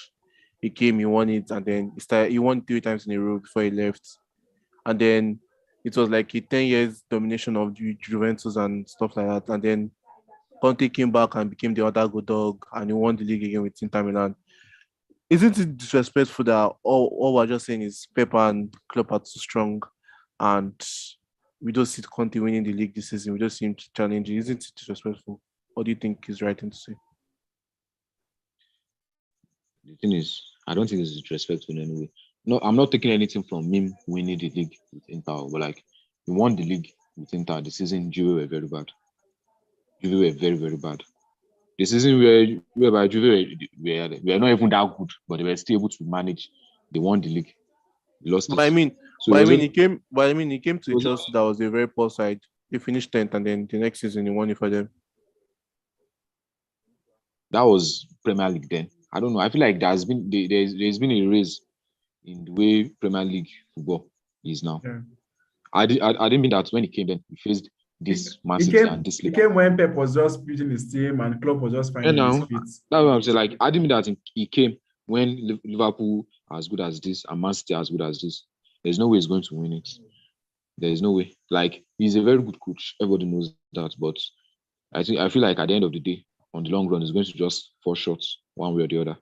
he came, he won it, and then he won 3 times in a row before he left, and then it was like a 10 years domination of Juventus and stuff like that, and then Conte came back and became the other good dog, and he won the league again with Inter Milan. Isn't it disrespectful that all we're just saying is Pep and Klopp are too strong, and we don't see Conte winning the league this season? We just see him challenging. Isn't it disrespectful? What do you think is right thing to say? The thing is, I don't think it's disrespectful in any way. No, I'm not taking anything from him winning the league with Inter, but like he won the league with Inter. The season Juve were very bad. Juve were very, very bad. The season whereby Juve were not even that good, but they were still able to manage. They won the league. They lost But it. he came to Chelsea that was a very poor side. They finished 10th, and then the next season he won it for them. That was Premier League then. I don't know. I feel like there's been a raise in the way Premier League football is now. Yeah. I didn't mean that when he came then he faced this Man It City came, and this it Liverpool. came when Pep was just building his team and Klopp was just finding his now, feet. that's what I'm saying. Like, I didn't mean that he came when Liverpool as good as this and Man City as good as this. There's no way he's going to win it. There is no way. Like, he's a very good coach. Everybody knows that. But I feel like at the end of the day, on the long run, he's going to just fall short one way or the other.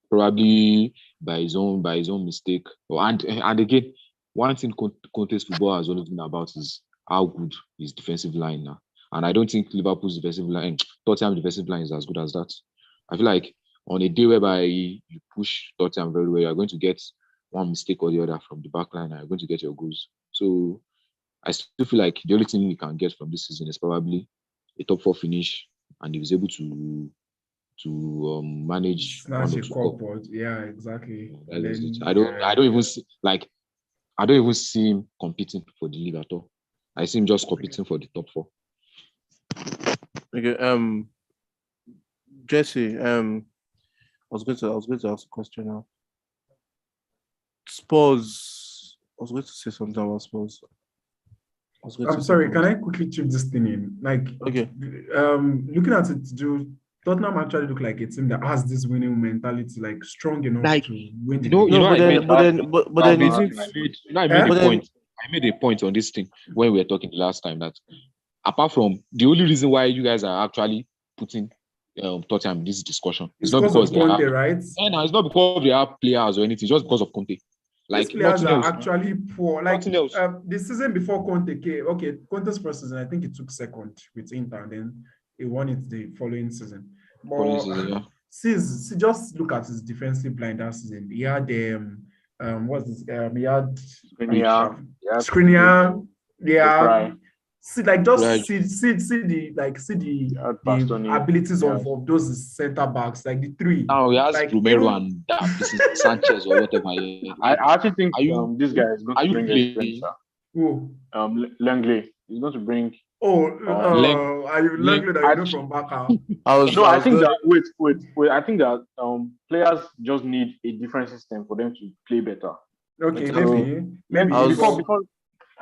Probably by his own mistake. And again, one thing Conte's football has always been about is how good his defensive line now. And I don't think Liverpool's defensive line, Tottenham defensive line is as good as that. I feel like on a day whereby you push Tottenham very well, you're going to get one mistake or the other from the back line and you're going to get your goals. So I still feel like the only thing we can get from this season is probably a top 4 finish, and he was able to manage Snatch one or a two cup, cups. yeah, exactly. That is it. Then, I don't even see him competing for the league at all. I see him just competing for the top 4. Okay. Jesse. I was going to ask a question now. Spurs. I was going to say something about Spurs. I'm sorry, can I quickly chip this thing in? Like, Okay. Looking at it, do Tottenham actually look like a team that has this winning mentality, like strong enough Like, to win the you know, league? you know, but I then made, isn't I made but a then point. I made a point on this thing when we were talking the last time that apart from the only reason why you guys are actually putting Tottenham in this discussion, It's not because of because they Conte, have, right? no, it's not because they have players or anything. It's just because of Conte. Like, These players nothing are else. actually poor. Like Nothing else. the season before Conte came, okay, Conte's first season, I think he took second with Inter, and then he won it the following season. But Yeah. see, just look at his defensive line that season. He had what's this? He had Skriniar. Yeah. See, like just Right. see the abilities of those center backs, like the three. Now he has like Romero and this is Sanchez or whatever. I actually think this guy is going to bring playing? Who? Langley. He's going to bring. Are you Langley that you know from Baka? I think that wait. I think that players just need a different system for them to play better. Okay, So, maybe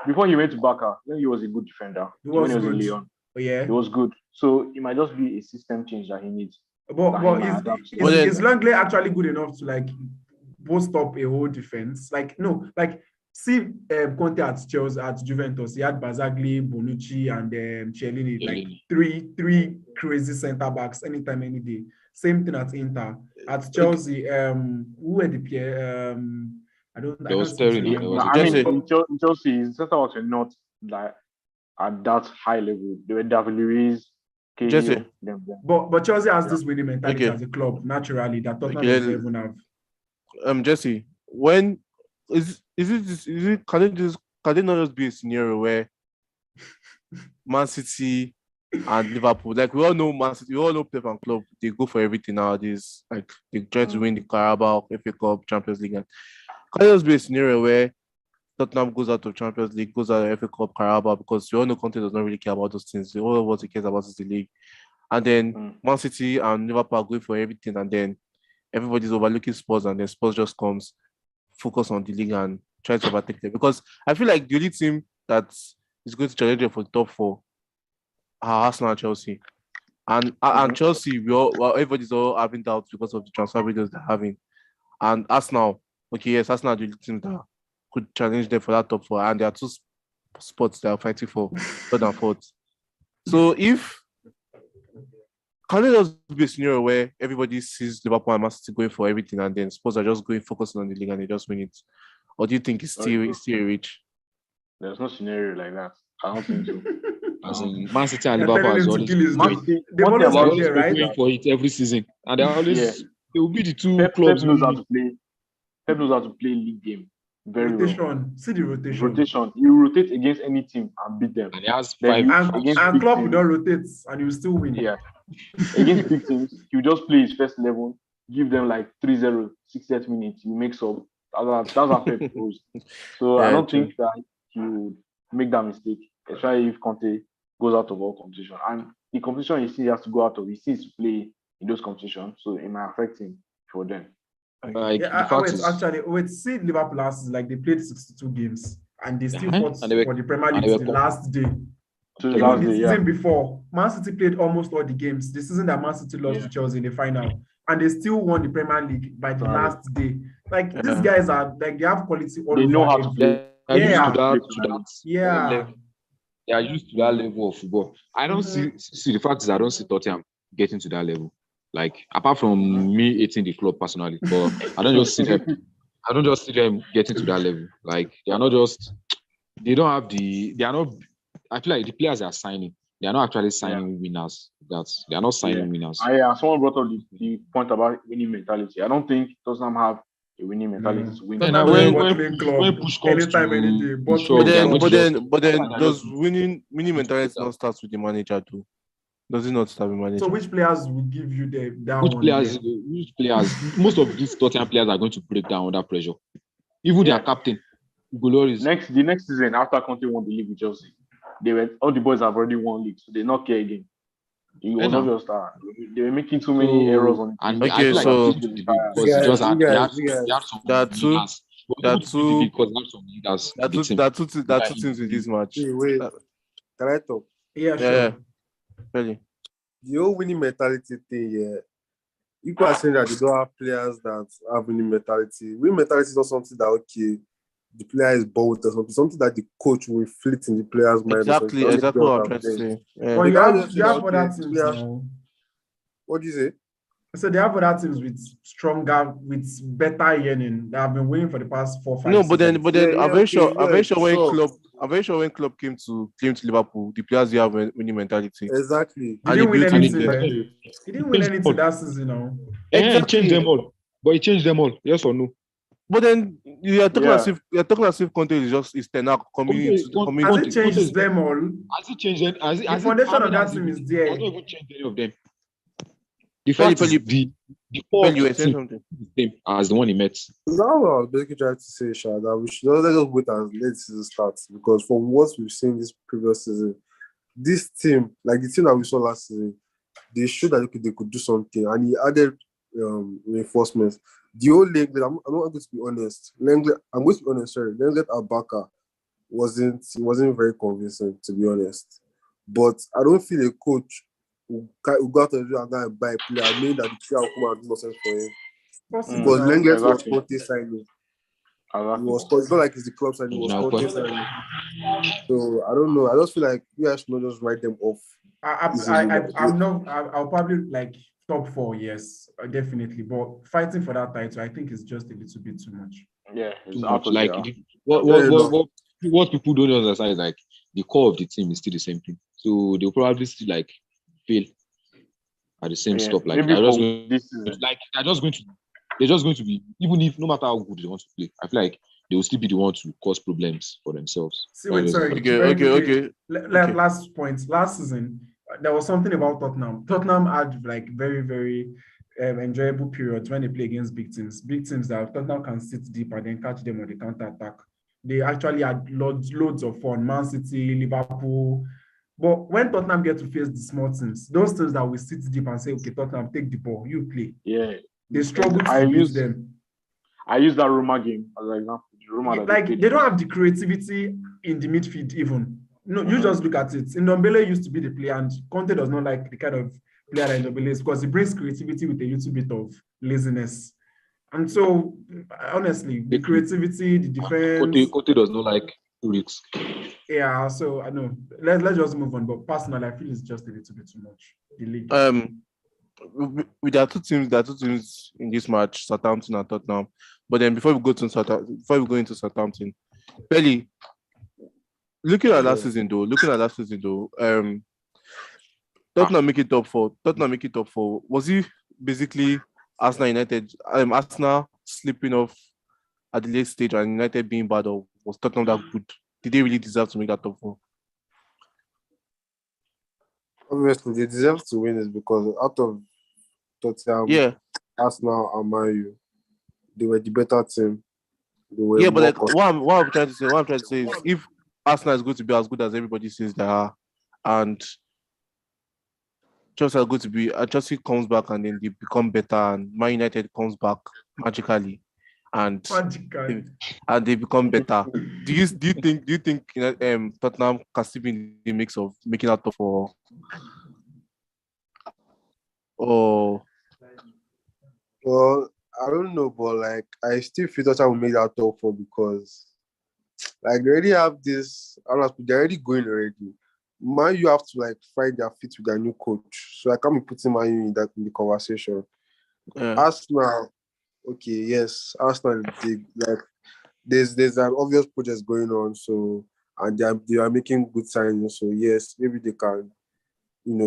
before he went to Barca, when he was a good defender, when he was in Lyon, he was good. So it might just be a system change that he needs. But is Langley actually good enough to like boost up a whole defense? Like no, like see Conte at Chelsea, at Juventus, he had Bazzagli, Bonucci, and Chiellini, like three crazy center backs anytime, any day. Same thing at Inter. At Chelsea, who were the player? I don't in Chelsea, center backs were not like at that high level. They were David Luiz, Jesse. But Chelsea has this winning mentality as a club naturally that Tottenham doesn't even have. Jesse, when is it can they not just be a scenario where Man City and Liverpool, like we all know Man City, we all know Pep and Club, they go for everything nowadays. Like they try to win the Carabao, FA Cup, Champions League. And can it just be a scenario where Tottenham goes out of Champions League, goes out of FA Cup, Carabao, because we all know Conte does not really care about those things. All of what he cares about is the league. And then Man City and Liverpool are going for everything, and then everybody's overlooking Spurs, and then Spurs just comes, focus on the league and try to overtake them. Because I feel like the only team that is going to challenge them for the top 4 are Arsenal and Chelsea. And Chelsea, everybody's all having doubts because of the transfer windows they're having. And Arsenal, Arsenal are the only team that could challenge them for that top 4, and there are 2 spots they are fighting for, third and fourth. So can it just be a scenario where everybody sees Liverpool and Man City going for everything, and then Spurs are just focusing on the league and they just win it? Or do you think it's still a reach? There's no scenario like that. I don't think so. As in Man City and Liverpool has always going for it every season, and they always they will be the 2 clubs. Pep knows how to play. Pep knows how to play league game very well. See the rotation. You rotate against any team and beat them. And he has 5 and Klopp will not rotate, and you will still win. Yeah. Against big teams, you just play his first 11, give them like 3-0, 68 minutes, you make sub. That's how Pep goes. So I don't think that he would make that mistake, especially if Conte goes out of all competition. And the competition he still has to go out of, he still to play in those competitions, so it might affect him for them. See Liverpool last, like they played 62 games and they still fought for the Premier League the last day. To the Even last the day, season yeah. before, Man City played almost all the games. The season that Man City lost to Chelsea in the final, and they still won the Premier League by the Sorry. last day. Like these Yeah. guys are like they have quality all They over. know how to every- play. They are used Yeah. to that Yeah. level. They are used to that level of football. I don't see the fact is I don't see Tottenham getting to that level. Like apart from me hating the club personally, but I don't just see them. I don't just see them getting to that level. Like they are not just. They don't have the. They are not. I feel like the players they are signing. They are not actually signing winners. They are not signing winners. Someone brought up the point about winning mentality. I don't think Tottenham have a winning mentality to win. And Tottenham is a when- bottling club. when push comes Anytime, to any day. the Bottling shove, they are club. going to just- but then, they're does just- winning mentality not start with the manager too? Does it not start with manager? So which players will give you that Which one players? there? Which players? Most of these Tottenham players are going to break down under pressure. Even their captain, Goloris. The next season after Conte won the league with Chelsea, all the boys have already won league, so they not care again. It was Yeah. obvious that they were making too many errors on the And team. I feel like so- this was the big because You he just guys- had, you he guys- had, you guys- he had some There are two- leaders. But there are it was really two- big because he had some leaders. There are in the team. two teams in this match. Wait. Can I talk? Yeah, sure. Yeah. Really. The whole winning mentality thing, yeah. People are saying that they don't have players that have winning mentality. Winning mentality is not something that, okay, the player is bold or something that the coach will inflict in the player's mind. Exactly what I'm trying to say. Yeah. But They you can't have just you say, have okay, other teams players- now. What do you say? So they have other teams with better yearning that have been winning for the past 4-5 No, but then seasons. Yeah, I'm very sure. okay, I'm very sure when sure. Klopp came to Liverpool, the players they have winning mentality. Exactly. He And didn't win built it anything, in man. Exactly. He didn't win anything that season, now. Yeah, he Exactly. changed them all. But he changed them all. Yes or no? But then you're talking Yeah. as if Conte is Ten Hag coming Conte- into the Conte- coming. Has Conte- it changed Conte- them all? Has he changed them? The foundation of that team is there. He has not even changed any of them. The Pelly, fact is Pelly- the core Well, you were saying team something. is the same as the one he met. Now I was basically trying to say, Sha, that we should let us wait and let the season start, because from what we've seen this previous season, this team, like the team that we saw last season, they showed that they could do something, and he added reinforcements. The old Lenglet, I'm not going to be honest. I'm going to be honest. Sorry, Lenglet Abaka wasn't very convincing, to be honest. But I don't feel a coach who got to do and buy a player, knowing that the player will come and do nonsense for him. Because Lenglet was exactly. Conte signing. Exactly. It's not like it's the club signing, it was No, Conte signing. So I don't know. I just feel like you guys should not just write them off. I'll probably like top 4, yes, definitely. But fighting for that title, I think is just a little bit too much. Yeah, it's Too out much. of Like there. what people don't understand is like the core of the team is still the same thing. So they'll probably still like fail at the same stop. Like maybe they're just for going, this season. like they're just going to be, even if no matter how good they want to play, I feel like they will still be the one to cause problems for themselves. See, wait, sorry. Okay. Okay. Okay. Last point. Last season, there was something about Tottenham. Tottenham had like very, very enjoyable periods when they play against big teams. Big teams that Tottenham can sit deep and then catch them on the counter attack. They actually had loads of fun. Man City, Liverpool. But when Tottenham get to face the small teams, those teams that will sit deep and say, okay, Tottenham, take the ball, you play. Yeah. They struggle to beat them. I use that Roma game as an example. The Roma that Like played. they don't have the creativity in the midfield even. No, you just look at it. Ndombele used to be the player, and Conte does not like the kind of player that Ndombele is, because he brings creativity with a little bit of laziness. And so, honestly, the creativity, the defense. Conte does not like risk. Yeah, so I know. Let's just move on. But personally, I feel it's just a little bit too much. The league. With there are two teams in this match, Southampton and Tottenham. But then before we go into Southampton, Pelly, looking at last season though, Tottenham make it top four. Was he basically Arsenal slipping off at the late stage and United being bad, or was Tottenham that good? Did they really deserve to make that top 4? Obviously, they deserve to win it because out of Tottenham, Arsenal, and Man U, they were the better team. But like what I'm trying to say is, if Arsenal is going to be as good as everybody says they are, and Chelsea are going to be, Chelsea comes back and then they become better, and Man United comes back magically, and Magically. they become better. Do you think Tottenham can still be in the mix of making out top four? Or Well, I don't know, but like I still feel that I will make that top four because like they already have this. I don't know, they're already going already. Man, you have to like find their feet with their new coach. So I can't be putting Man U in the conversation. Arsenal, okay, yes, Arsenal is big. Like there's an obvious project going on, so and they are making good signings. So yes, maybe they can,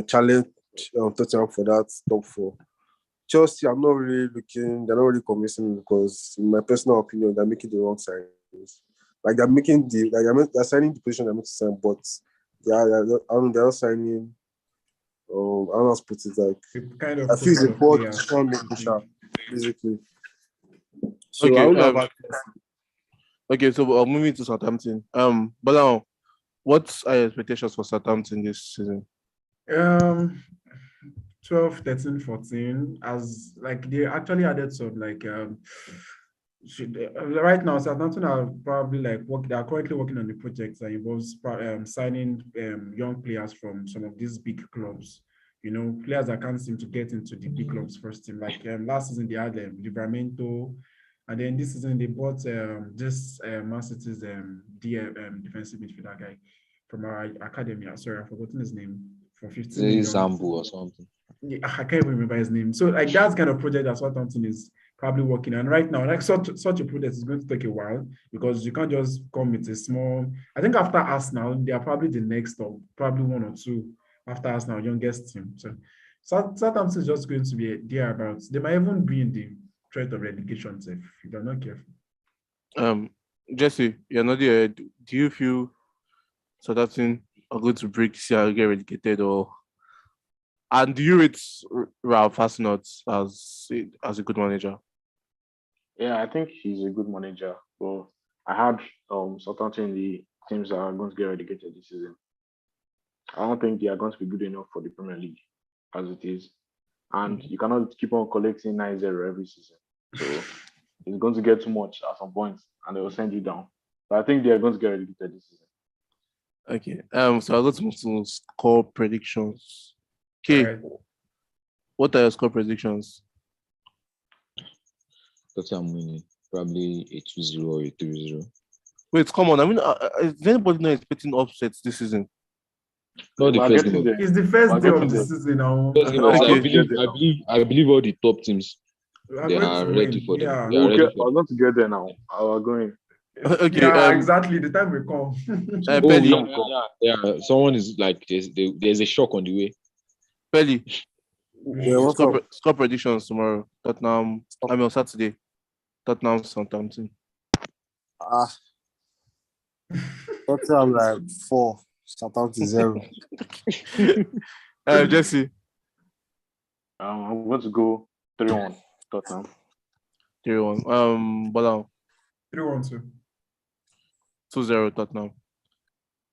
challenge Tottenham for that top four. Chelsea, I'm not really looking. They're not really convincing me because, in my personal opinion, they're making the wrong signings. Like they're signing the position they're meant to sign, but they're not signing. I don't know how to put it. Like The kind of I feel it's a profile of poor players. decision making, basically. So Okay, I don't know about okay, so moving to Southampton. But now, what are your expectations for Southampton this season? 12, 13, 14, as like they actually added some like right now Southampton are probably like they are currently working on the project that involves signing young players from some of these big clubs. Players that can't seem to get into the big clubs first team. Like last season they had Livramento, and then this season they bought this Man City's defensive midfielder guy from our academy. Sorry, I've forgotten his name. For 15 million. Zambu or something. Yeah, I can't even remember his name. So like that's kind of project that Southampton is probably working on right now. Like such a project is going to take a while because you can't just come with a small. I think after Arsenal, they are probably the next or probably one or two after Arsenal, youngest team. So Southampton is just going to be thereabouts. They might even be in the threat of relegation if they're not careful. Jesse, you're not there. Do you feel Southampton are going to break CR, get relegated, and do you rate Ralph Hasenhuttl as a good manager? Yeah, I think he's a good manager. But I had Southampton in the teams that are going to get relegated this season. I don't think they are going to be good enough for the Premier League as it is. And you cannot keep on collecting 9-0 every season. So it's going to get too much at some point and they will send you down. But I think they are going to get relegated this season. Okay. So I'll go to score predictions. Okay. Right. What are your score predictions? I'm winning. Probably a 2-0 or a 3-0. Wait, come on. I mean, is anybody not expecting upsets this season? Not the first game. It's the first day of the season now. I believe all the top teams they are ready for them. I was going to get there now. I was going. Okay. Yeah, exactly. The time will come. Someone is like there's a shock on the way. Pelly. Yeah, score predictions tomorrow. Tottenham. On Saturday. Tottenham Southampton. Tottenham like 4, Southampton 0. Jesse. I'm going to go 3-1 Tottenham. 3-1. Bola. 3-1 2-0 Tottenham.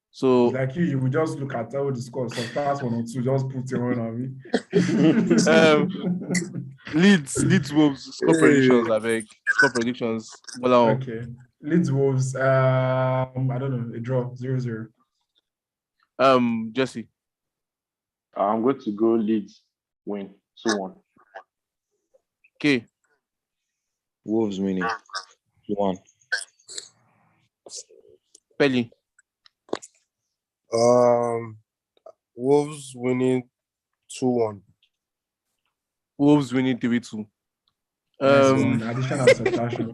So like you will just look at all the scores. So first 1 or 2, just put your one on me. Leeds Wolves score predictions. I beg score predictions. Bola. Okay. Leeds Wolves. I don't know. A draw 0-0. Jesse. I'm going to go Leeds win 2-1. Okay. Wolves winning 2-1. Pelly. Wolves winning 2-1. Wolves winning 3-2. Addition and subtraction.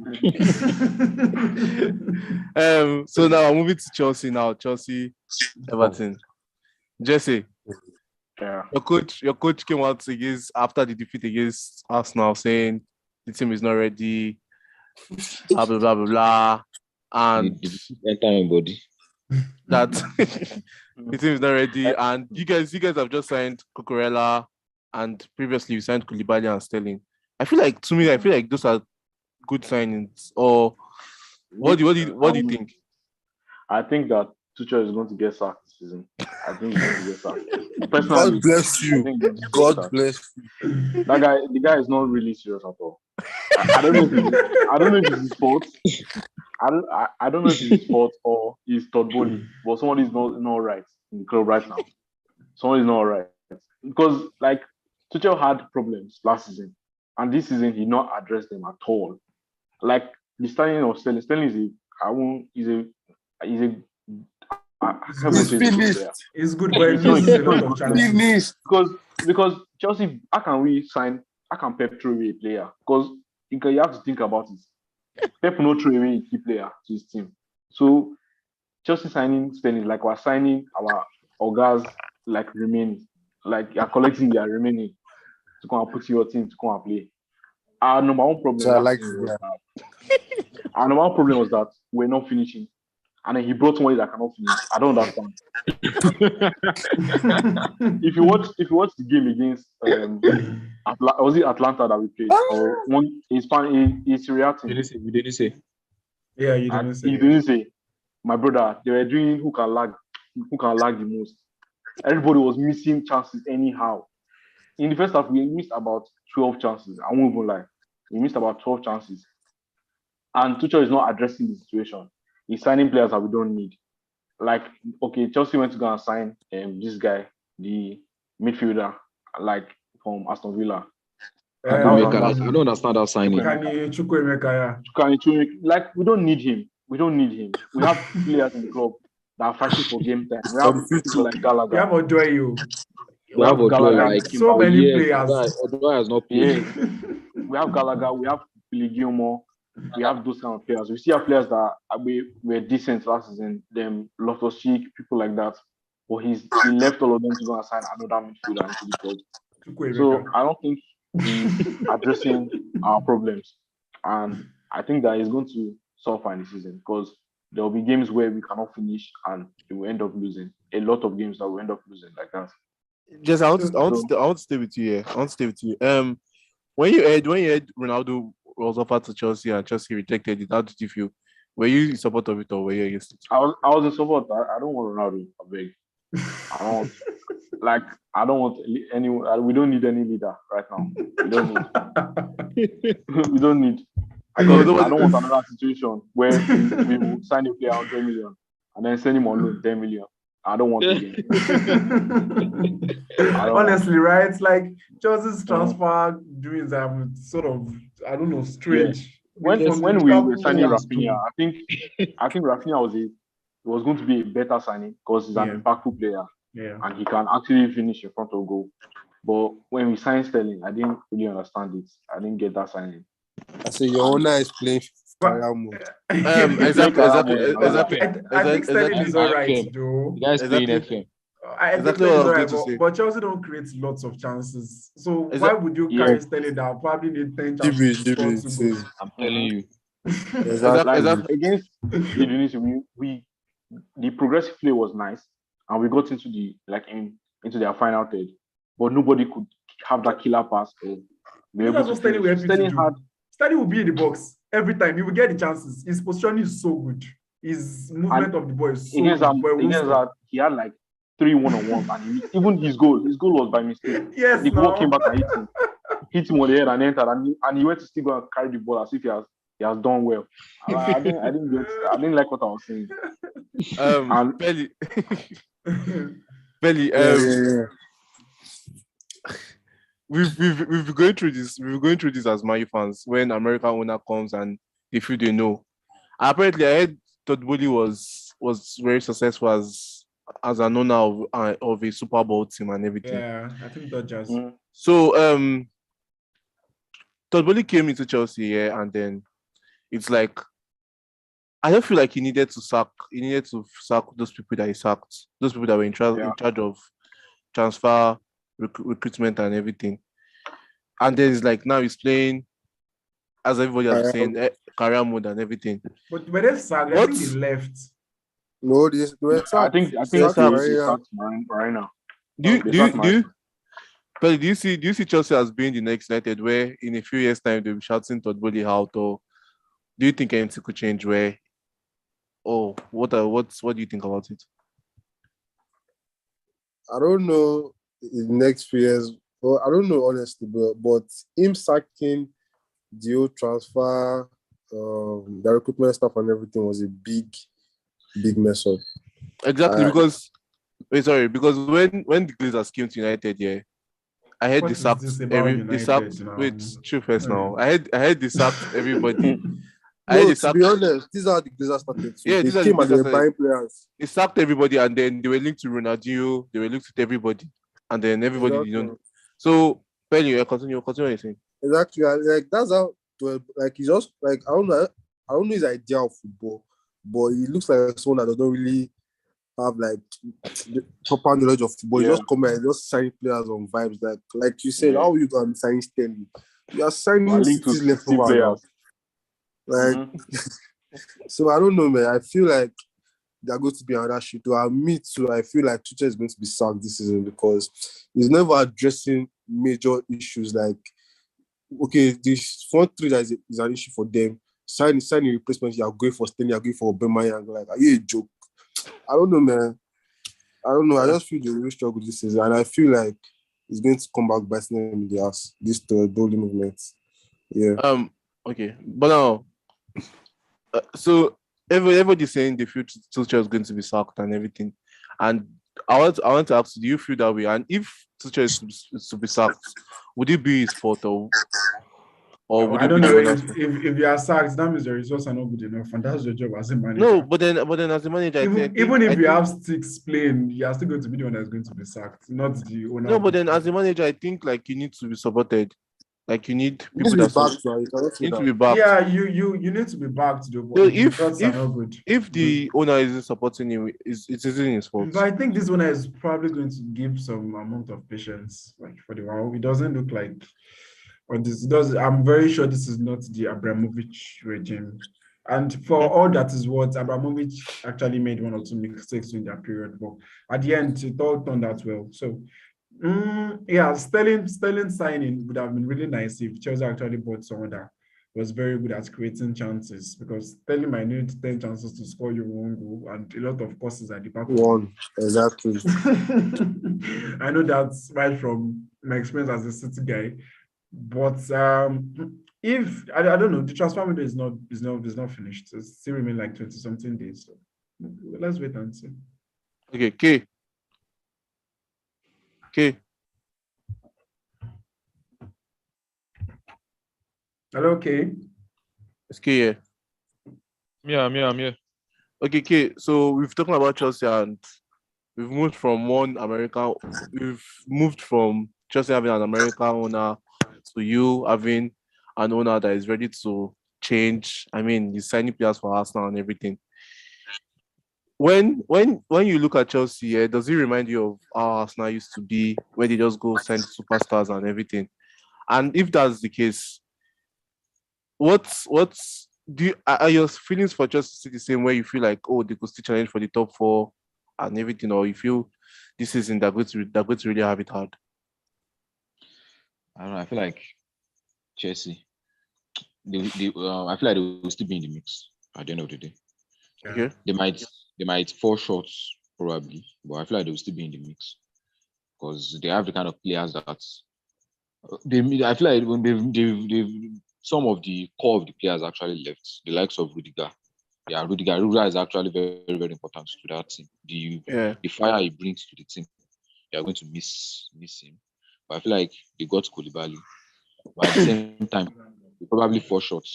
So now I'm moving to Chelsea now. Chelsea, Everton. Jesse. Yeah. Your coach came out after the defeat against Arsenal saying the team is not ready. Blah blah blah blah blah. And that the team is not ready. And you guys have just signed Cucurella, and previously you signed Koulibaly and Sterling. I feel like those are good signings. Or what do you think? I think that Tuchel is going to get sacked this season. I think he's going to get sacked. Personally, God bless I you. think he's going to get God sacked. bless you. The guy is not really serious at all. I don't know if it's his fault. I don't know if it's his fault or he's Todd Bowley, but somebody's not right in the club right now. Somebody's not right because like Tuchel had problems last season, and this season he not addressed them at all. Like the signing of Sterling. Sterling is I can't even He's say he's a good finished. player. It's good, but it No, misses a he's not lot a of good player. chances. Finished. Because Chelsea, how can Pep throw away a player? Because you have to think about it. Pep will not throw away a key player to his team. So Chelsea signing Sterling like we're signing our guys like remaining, like you're collecting their remaining to come and put in your team to come and play. Our number one problem So I last like season was that. our number one problem was that we're not finishing. And then he brought somebody that cannot finish. I don't understand. If you watch the game against was it Atlanta that we played? Or one he's reacting. We didn't say. Yeah, you And didn't say. he didn't say, my brother, they were doing who can lag the most. Everybody was missing chances anyhow. In the first half, we missed about 12 chances. I won't even lie. We missed about 12 chances. And Tuchel is not addressing the situation. He's signing players that we don't need. Like, okay, Chelsea went to go and sign this guy, the midfielder, like from Aston Villa. I don't understand that signing. Chukwuemeka. Like, we don't need him. We have players in the club that are fighting for game time. We have people like Gallagher. We have Odoyo. We have Gallagher. like So many years. players. Odoy has not played. Yeah. We have Gallagher. We have Billy Gilmore. We have those kind of players. We still have players that were decent last season. Them Loftus-Cheek, people like that. But he left all of them to go and sign another midfielder into the club. So I don't think he's addressing our problems, and I think that he's going to suffer in the season because there will be games where we cannot finish and we will end up losing. A lot of games that we end up losing like that. Just I want to stay with you here. I want to stay with you. When you heard Ronaldo was offered to Chelsea and Chelsea rejected it, how did you feel? Were you in support of it or were you against it? I was in support. I don't want Ronaldo. I beg. I don't want anyone. We don't need any leader right now. We don't need. I don't want another situation where we will sign a player 100 million and then send him on loan 10 million. I don't want to. Honestly, right? Like Chelsea's transfer doings are sort of, I don't know, strange. Yeah. When we were signing Rafinha, I think Rafinha was going to be a better signing because he's an impactful player. Yeah. And he can actually finish in front of goal. But when we signed Sterling, I didn't really understand it. I didn't get that signing. I say your owner is playing Exactly. I think Sterling is all right, though. The guy's playing FM. I think Sterling is all right, but Chelsea don't create lots of chances. So why would you carry Sterling that probably need 10 chances? I'm telling you. Exactly. Against Indonesia, the progressive play was nice, and we got into their final third, but nobody could have that killer pass. That's what Sterling will be in the box every time. He will get the chances. His positioning is so good. His movement of the ball is so good. Against that, he had like 3 1-on-1s, and even his goal was by mistake. Yes, the ball came back and hit him on the head and entered, and he went to still go and carry the ball as if he has done well. I didn't like what I was saying. Belly. We've been going through this. We've been going through this as Man U fans when American owner comes and they feel they know. Apparently, I heard Todd Bowley was very successful as an owner of a Super Bowl team and everything. Yeah, I think Dodgers. So Todd Bowley came into Chelsea and then it's like I don't feel like he needed to sack those people that he sacked, those people that were in charge of transfer, recruitment and everything. And then it's like now he's playing, as everybody has been saying, career mode and everything. But when they sacked, I think he left. No, this I think it's right now. Do you see Chelsea as being the next United, where in a few years' time they'll be shouting Todd Bowley out, or do you think anything could change where Or what do you think about it? I don't know in the next few years. Well, I don't know honestly, but him sacking the old transfer, the recruitment stuff and everything was a big mess up. Exactly, Uh, because when the Glazers came to United, yeah, I heard What they is sacked this about United now? wait, true first now. I heard they sacked everybody. I heard no, they to be sacked honest, these are the Glazers started. So yeah, they these are the came and they Glazers were that buying players. they sacked everybody, and then they were linked to Ronaldinho, they were linked with everybody, and then everybody Exactly. So Pelly, continue what you're saying. Exactly. Like that's how like he's just like I don't know his idea of football, but he looks like someone that doesn't really have like the proper knowledge of football. He Yeah. just come and just sign players on vibes. Like you said, Yeah. how are you gonna sign Stanley? You are signing We're linked to City's 60 leftover now. players. Like Mhm. so I don't know, man. I feel like they're going to be another shit. Me too. I feel like Tuchel is going to be sacked this season because he's never addressing major issues like okay, this front three that is an issue for them. Sign a replacement. You are going for Stanley. You are going for Aubameyang. Like, are you a joke? I don't know, man. I don't know. I just feel they will struggle this season, and I feel like it's going to come back biting them in the ass. This Dolly movement. Yeah. Okay, but now, so everybody's saying the future Tuchel is going to be sacked and everything, and I want to ask, do you feel that way? And if Tuchel is to be sacked, would it be his fault or would I it be don't the know owner's fault? if you are sacked, that means the results are not good enough, and that's your job as a manager. No, but then as a manager, Even if you have sticks playing, you are still going to be the one that's going to be sacked, not the owner. No, but then as a manager, I think like you need to be supported. Like you need You people need to be that back, man. You cannot say need to that. be backed. Yeah, you need to be backed though. So But the results are not good. if the owner isn't supporting him, it isn't his fault. But I think this one is probably going to give some amount of patience, like for the while. It doesn't look like, or this does. I'm very sure this is not the Abramovich regime. And for all that is what Abramovich actually made one or two mistakes in that period, but at the end it all turned out well. So yeah, Sterling signing would have been really nice if Chelsea actually bought someone that was very good at creating chances, because Sterling might need 10 chances to score your own goal and a lot of crosses at the back. One, exactly. I know that's right from my experience as a City guy, but if I don't know, the transfer window is not finished. It still remain like 20 something days. So let's wait and see. Okay, K. Hello, K. It's K, yeah. Yeah, I'm here. Okay, K. So we've talked about Chelsea and we've moved from Chelsea having an American owner to you having an owner that is ready to change. I mean, he's signing players for Arsenal and everything. When you look at Chelsea, does it remind you of how Arsenal used to be, where they just go sign superstars and everything? And if that's the case, are your feelings for Chelsea the same, where you feel like, oh, they could still challenge for the top four and everything, or you feel this season they're going to really have it hard? I don't know. I feel like Chelsea, I feel like they will still be in the mix at the end of the day. Okay. They might fall short probably, but I feel like they will still be in the mix because they have the kind of players that I feel like when they've some of the core of the players actually left, the likes of Rudiger. Yeah, Rudiger is actually very, very important to that team. The fire he brings to the team, they are going to miss him. But I feel like they got Koulibaly. But at the same time, they probably fall short.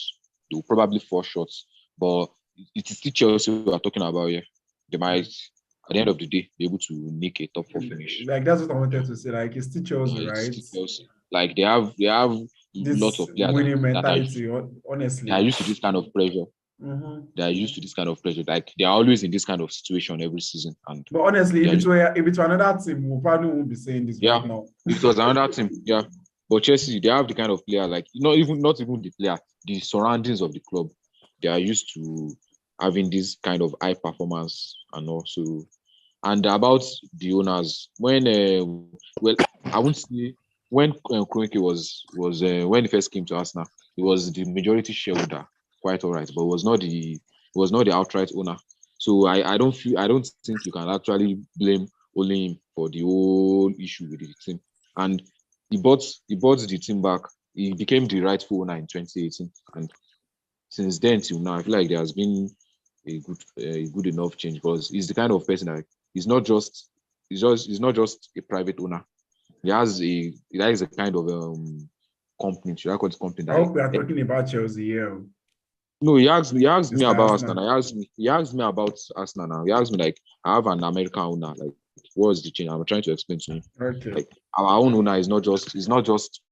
They will probably fall short. But it is still Chelsea we are talking about here. They might, at the end of the day, be able to make a top four finish. Like that's what I wanted to say. Like it's still Chelsea, right? It's still Chelsea. Like they have lots of players winning mentality. Honestly, they are used to this kind of pressure. Mm-hmm. They are used to this kind of pressure. Like they are always in this kind of situation every season. But honestly, if it were another team, we probably won't be saying this right now. If it was another team, yeah. But Chelsea, they have the kind of player, like not even the player, the surroundings of the club. They are used to having this kind of high performance and also. And about the owners, when I won't say when Kroenke was when he first came to Arsenal, he was the majority shareholder, quite all right, but was not the outright owner. So I don't think you can actually blame only him for the whole issue with the team. And he bought the team back. He became the rightful owner in 2018, and since then till now, I feel like there has been a good enough change, because he's the kind of person that he's not just a private owner. He has a kind of company. Should I call it company? I hope we are talking about Chelsea here. No, he asked me Mr. about Arsenal. Arsenal. He asked me about Arsenal now. He asked me like, I have an American owner. Like, what's the change? I'm trying to explain to him. Okay. Like, our own owner is not just It's not a just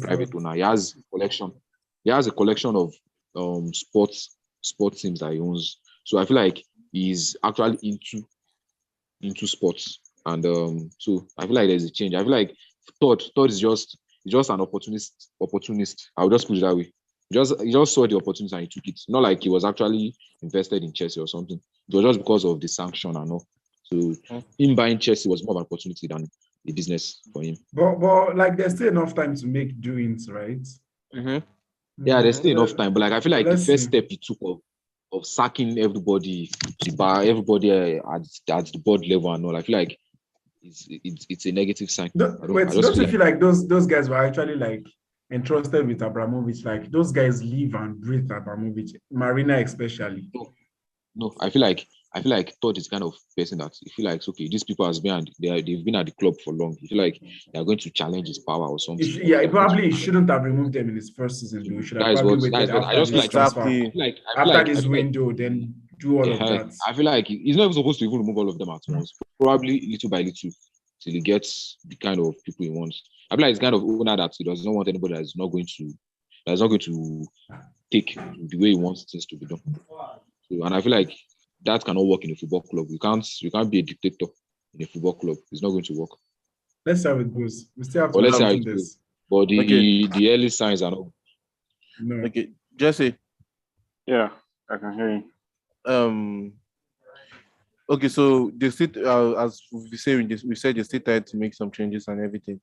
private owner. He has a collection. He has a collection of sports teams that he owns. So I feel like he's actually into sports. And so I feel like there's a change. I feel like Todd is just an opportunist. I'll just put it that way. He just saw the opportunity and he took it. Not like he was actually invested in Chelsea or something. It was just because of the sanction and all. So him buying Chelsea was more of an opportunity than a business for him. But like there's still enough time to make doings, right? Yeah, there's still enough time. But like I feel like the Let's first see. step he took of sacking everybody, everybody at the board level and all, I feel like it's a negative sign. Don't you feel like those guys were actually like entrusted with Abramovich? Like those guys live and breathe Abramovich, Marina especially. No, I feel like Todd is kind of person that you feel like, okay, these people they've been at the club for long. You feel like they are going to challenge his power or something. He shouldn't have removed them in his first season. Though. He should have probably waited after this transfer. After this window, then do all of that. I feel like he's not even supposed to even remove all of them at once. Probably little by little till he gets the kind of people he wants. I feel like he's kind of owner that he does not want anybody that's not going to take the way he wants things to be done. So, and I feel like that cannot work in a football club. You can't be a dictator in a football club. It's not going to work. Let's see how it goes. We still have to let's see how do it this. goes. But the early signs are not. No. Okay, Jesse. Yeah, I can hear you. Okay, so they still, as we said they still tried to make some changes and everything.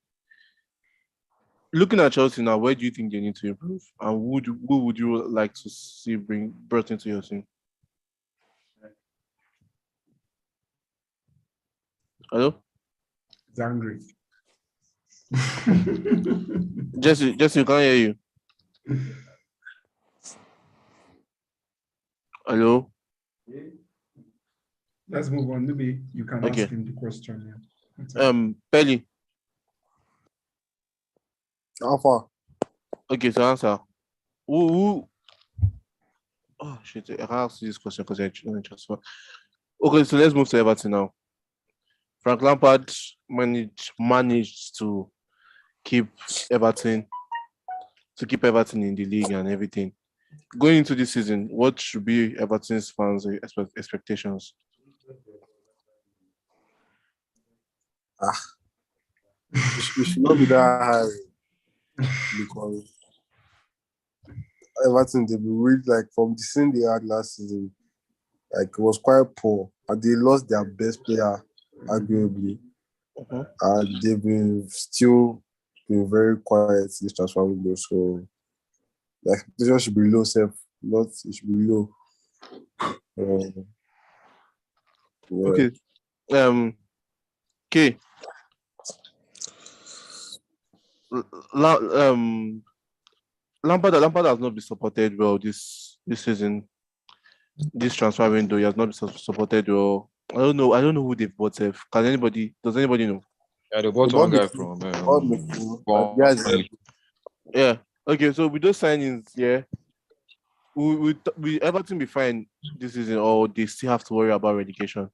Looking at Chelsea now, where do you think they need to improve, and who would you like to see brought into your team? Hello, It's angry. Jesse, you can't hear you. Hello. Let's move on. Maybe you can Okay. ask him the question. Yeah. Pelly. Alpha. Okay, so answer. Who? Oh shit! I can't ask you this question because I transfer. Okay, so let's move to Everton now. Frank Lampard managed to keep Everton in the league and everything. Going into this season, what should be Everton's fans' expectations? It should not be that high because Everton, they be really like from the season they had last season, like it was quite poor, and they lost their best player, arguably, and they've been still been very quiet this transfer window. So, like, they should be low, not it should be low. Yeah. Okay. Okay. Lampard has not been supported well this season. This transfer window, he has not been supported well. I don't know who they've bought. Does anybody know? Yeah, they bought one guy from yeah. Okay, so with those signings, yeah, will Everton be fine this season, or they still have to worry about relegation?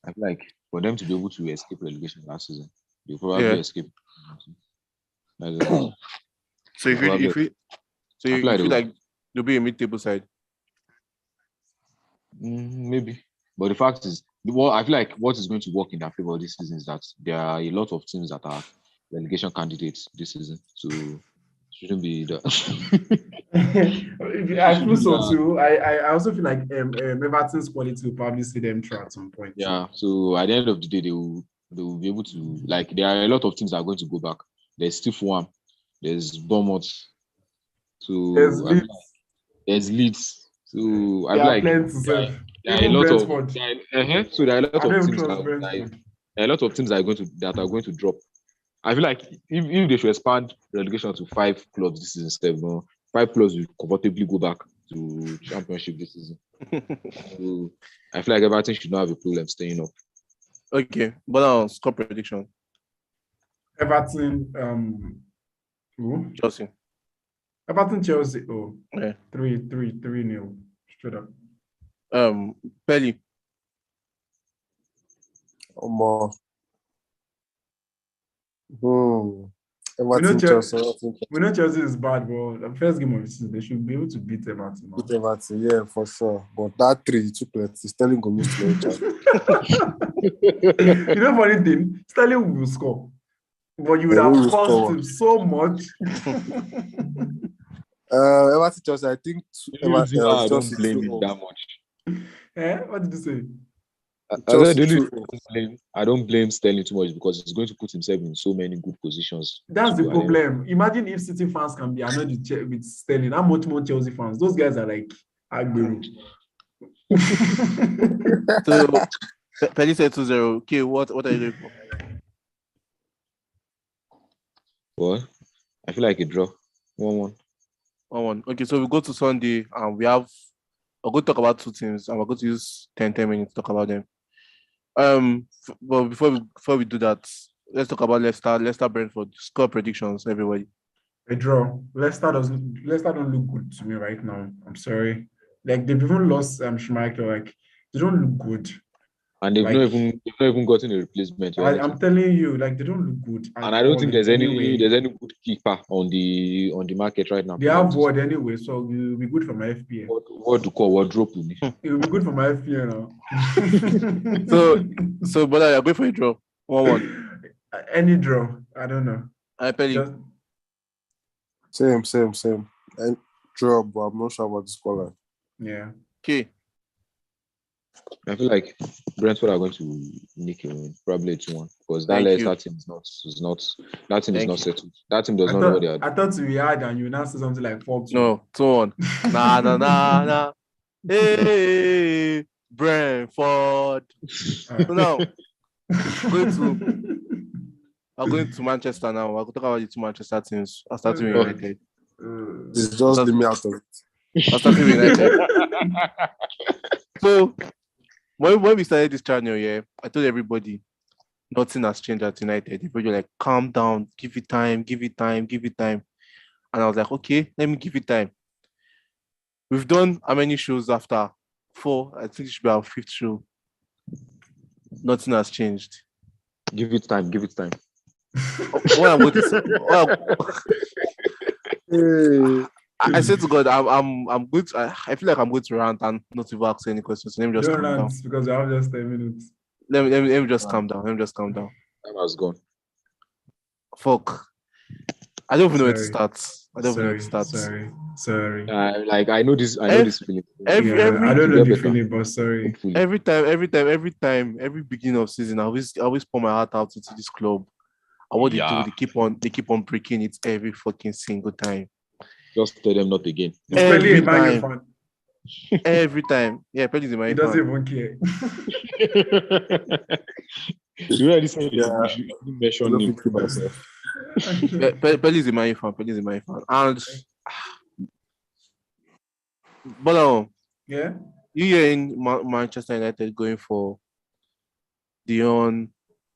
I feel like for them to be able to escape relegation last season, they'll probably escape. So you feel like they'll be a mid-table side? Maybe, but the fact is, I feel like what is going to work in their favor this season is that there are a lot of teams that are relegation candidates this season, so shouldn't be that. I feel so too. I also feel like Everton's quality will probably see them through at some point. Yeah, so at the end of the day, they will be able to, like, there are a lot of teams that are going to go back. There's still Fulham, there's Bournemouth, so there's Leeds. So I They feel are like playing to save. there are a Even lot of Brentford. so there are a lot I don't of even teams trust that, Brentford. there are a lot of teams that are going to drop. I feel like if they should expand relegation to 5 clubs this season instead, 5 clubs will comfortably go back to championship this season. So I feel like Everton should not have a problem staying up. Okay, but now score prediction. Everton, who? Chelsea. Everton, Chelsea. Oh, Yeah. 3-0. Straight up. Pelly. Everton, Chelsea. We know Chelsea is bad, but the first game of the season, they should be able to beat Everton. Beat Everton, yeah, for sure. But that 3 too plenty. Sterling go miss to chance. You know, funny thing, Sterling will score, but you would Yeah, he have will cost score. him so much. Everton, Chelsea, I think The only reason why I don't Chelsea blame 2-0. him that much. What did you say? I said Chelsea the only reason 2-0. I don't blame Sterling too much because he's going to put himself in so many good positions. That's the to problem. Imagine if City fans can be annoyed with Sterling. How much more Chelsea fans? Those guys are like Agbero. So Pelly said 2-0. Okay, what are you doing for? Well, I feel like a draw. 1-1. 1-1. Okay, so we go to Sunday and we're going to talk about 2 teams and we're going to use 10 minutes to talk about them. But before we do that, let's talk about Leicester Brentford score predictions, everybody. A draw. Leicester don't look good to me right now. I'm sorry. Like they've even lost Schmeichel. Like they don't look good. And they've Like, not even gotten a replacement. I'm telling you, like they don't look good. And I don't think there's any anyway. good keeper on the market right now. They have word anyway, so it will be good for my FPL. What to call wardrobe? It will be good for my FPL now. So but I go for a draw. 1-1. Any draw, I don't know. Pelly. Same. And draw, but I'm not sure about the scoreline. Yeah. Okay. I feel like Brentford are going to nick a win, probably 2-1, because that Leicester team is not settled. That team does not know what they are doing. I thought we had, and you now say something like 4-2. No, 2-1. Nah. Hey, Brentford. So now, I'm going to Manchester now. I'll talk about the 2 Manchester teams. I'll start with United. It's just the me out of it. I'll start with United. So, when we started this channel, I told everybody nothing has changed at United. People were like, calm down, give it time. And I was like, okay, let me give it time. We've done how many shows after? 4. I think it should be our 5th show. Nothing has changed. Give it time. What I'm going to say, I said to God, I'm good. I feel like I'm going to rant and not even ask any questions. Let me just calm down. Because I have just 10 minutes. Let me just calm down. Time has gone. Fuck. I don't even know where to start. Sorry. Like I know this feeling. I don't know the feeling, but sorry. Hopefully. Every time, every beginning of season, I always pour my heart out into this club. And what they do, they keep on breaking it every fucking single time. Just tell them not again. Every time. Yeah, Pelly is a Man fan. He doesn't fan. even care. You know this you mention him. Pelly is a Man fan. And but yeah, you hear in Manchester United going for Dion,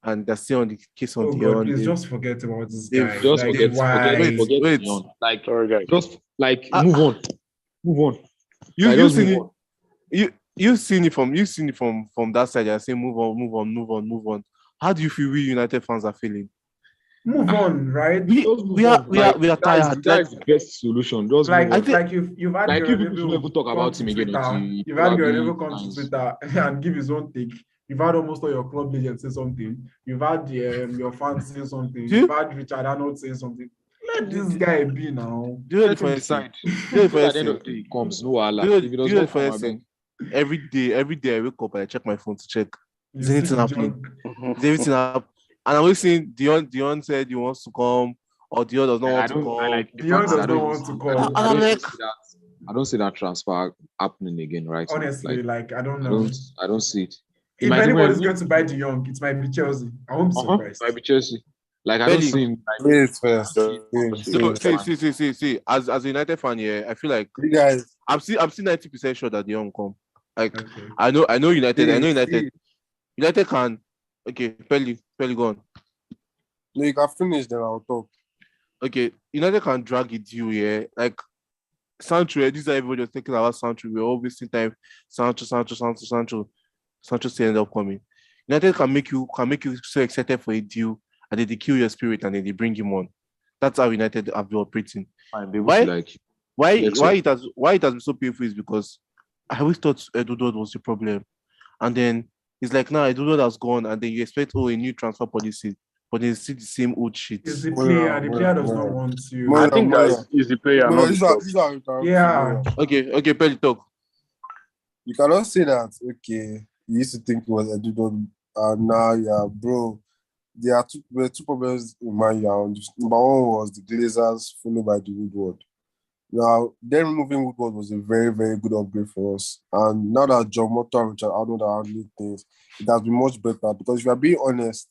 and they're still on the case on Dion. God, please just forget about this guy. Just forget Dion. Like, just like move on. You've seen it from that side. I say move on. How do you feel we United fans are feeling? Move on, right? We are tired. That's the best solution. Just like you've had like people should never talk about him again. You've had Guerrero come to Twitter and give his own take. You've had almost all your club legends say something. You've had your fans say something. You've had Richard Arnold say something. Let this guy be now. Do you know the funny side? At the end of the day, it comes. No Allah. Every day I wake up and I check my phone to check. Is anything happening? Is everything up? And I'm always saying Dion said he wants to come, or Dion does not want to come. Dion does not want to come. And I'm like, I don't see that transfer happening again right Honestly, now. like I don't know. I don't see it. If anybody's going to buy De Jong, it might be Chelsea. I won't be surprised. Might be Chelsea. Like I Belly. don't see him. Like, Wait first. See. As a United fan, yeah, I feel like You guys, I'm still 90% sure that De Jong come. Like Okay. I know United. I know United. see. United can. Okay, Pelly go on. No, you can finish, then I'll talk. Okay, United can drag it you, yeah. Like Sancho, this is everybody was thinking about Sancho. We're always in time Sancho still end up coming. United can make you so excited for a deal, and then they kill your spirit and then they bring him on. That's how United have been operating. Why it has been so painful is because I always thought Eduardo was the problem, and then it's like now Eduardo has gone, and then you expect a new transfer policy, but then see the same old shit. It's the player. The player does not want to. I think that is the player, not the club. Yeah. Okay, Pelly talk. You cannot say that. Okay, you used to think it was Eduardo, and now, yeah, bro. There were two problems in Man U. Number one was the Glazers, followed by the Woodward. Now, them removing Woodward was a very, very good upgrade for us. And now that John Mota and Richard Arnold are handling things, it has been much better. Because if you are being honest,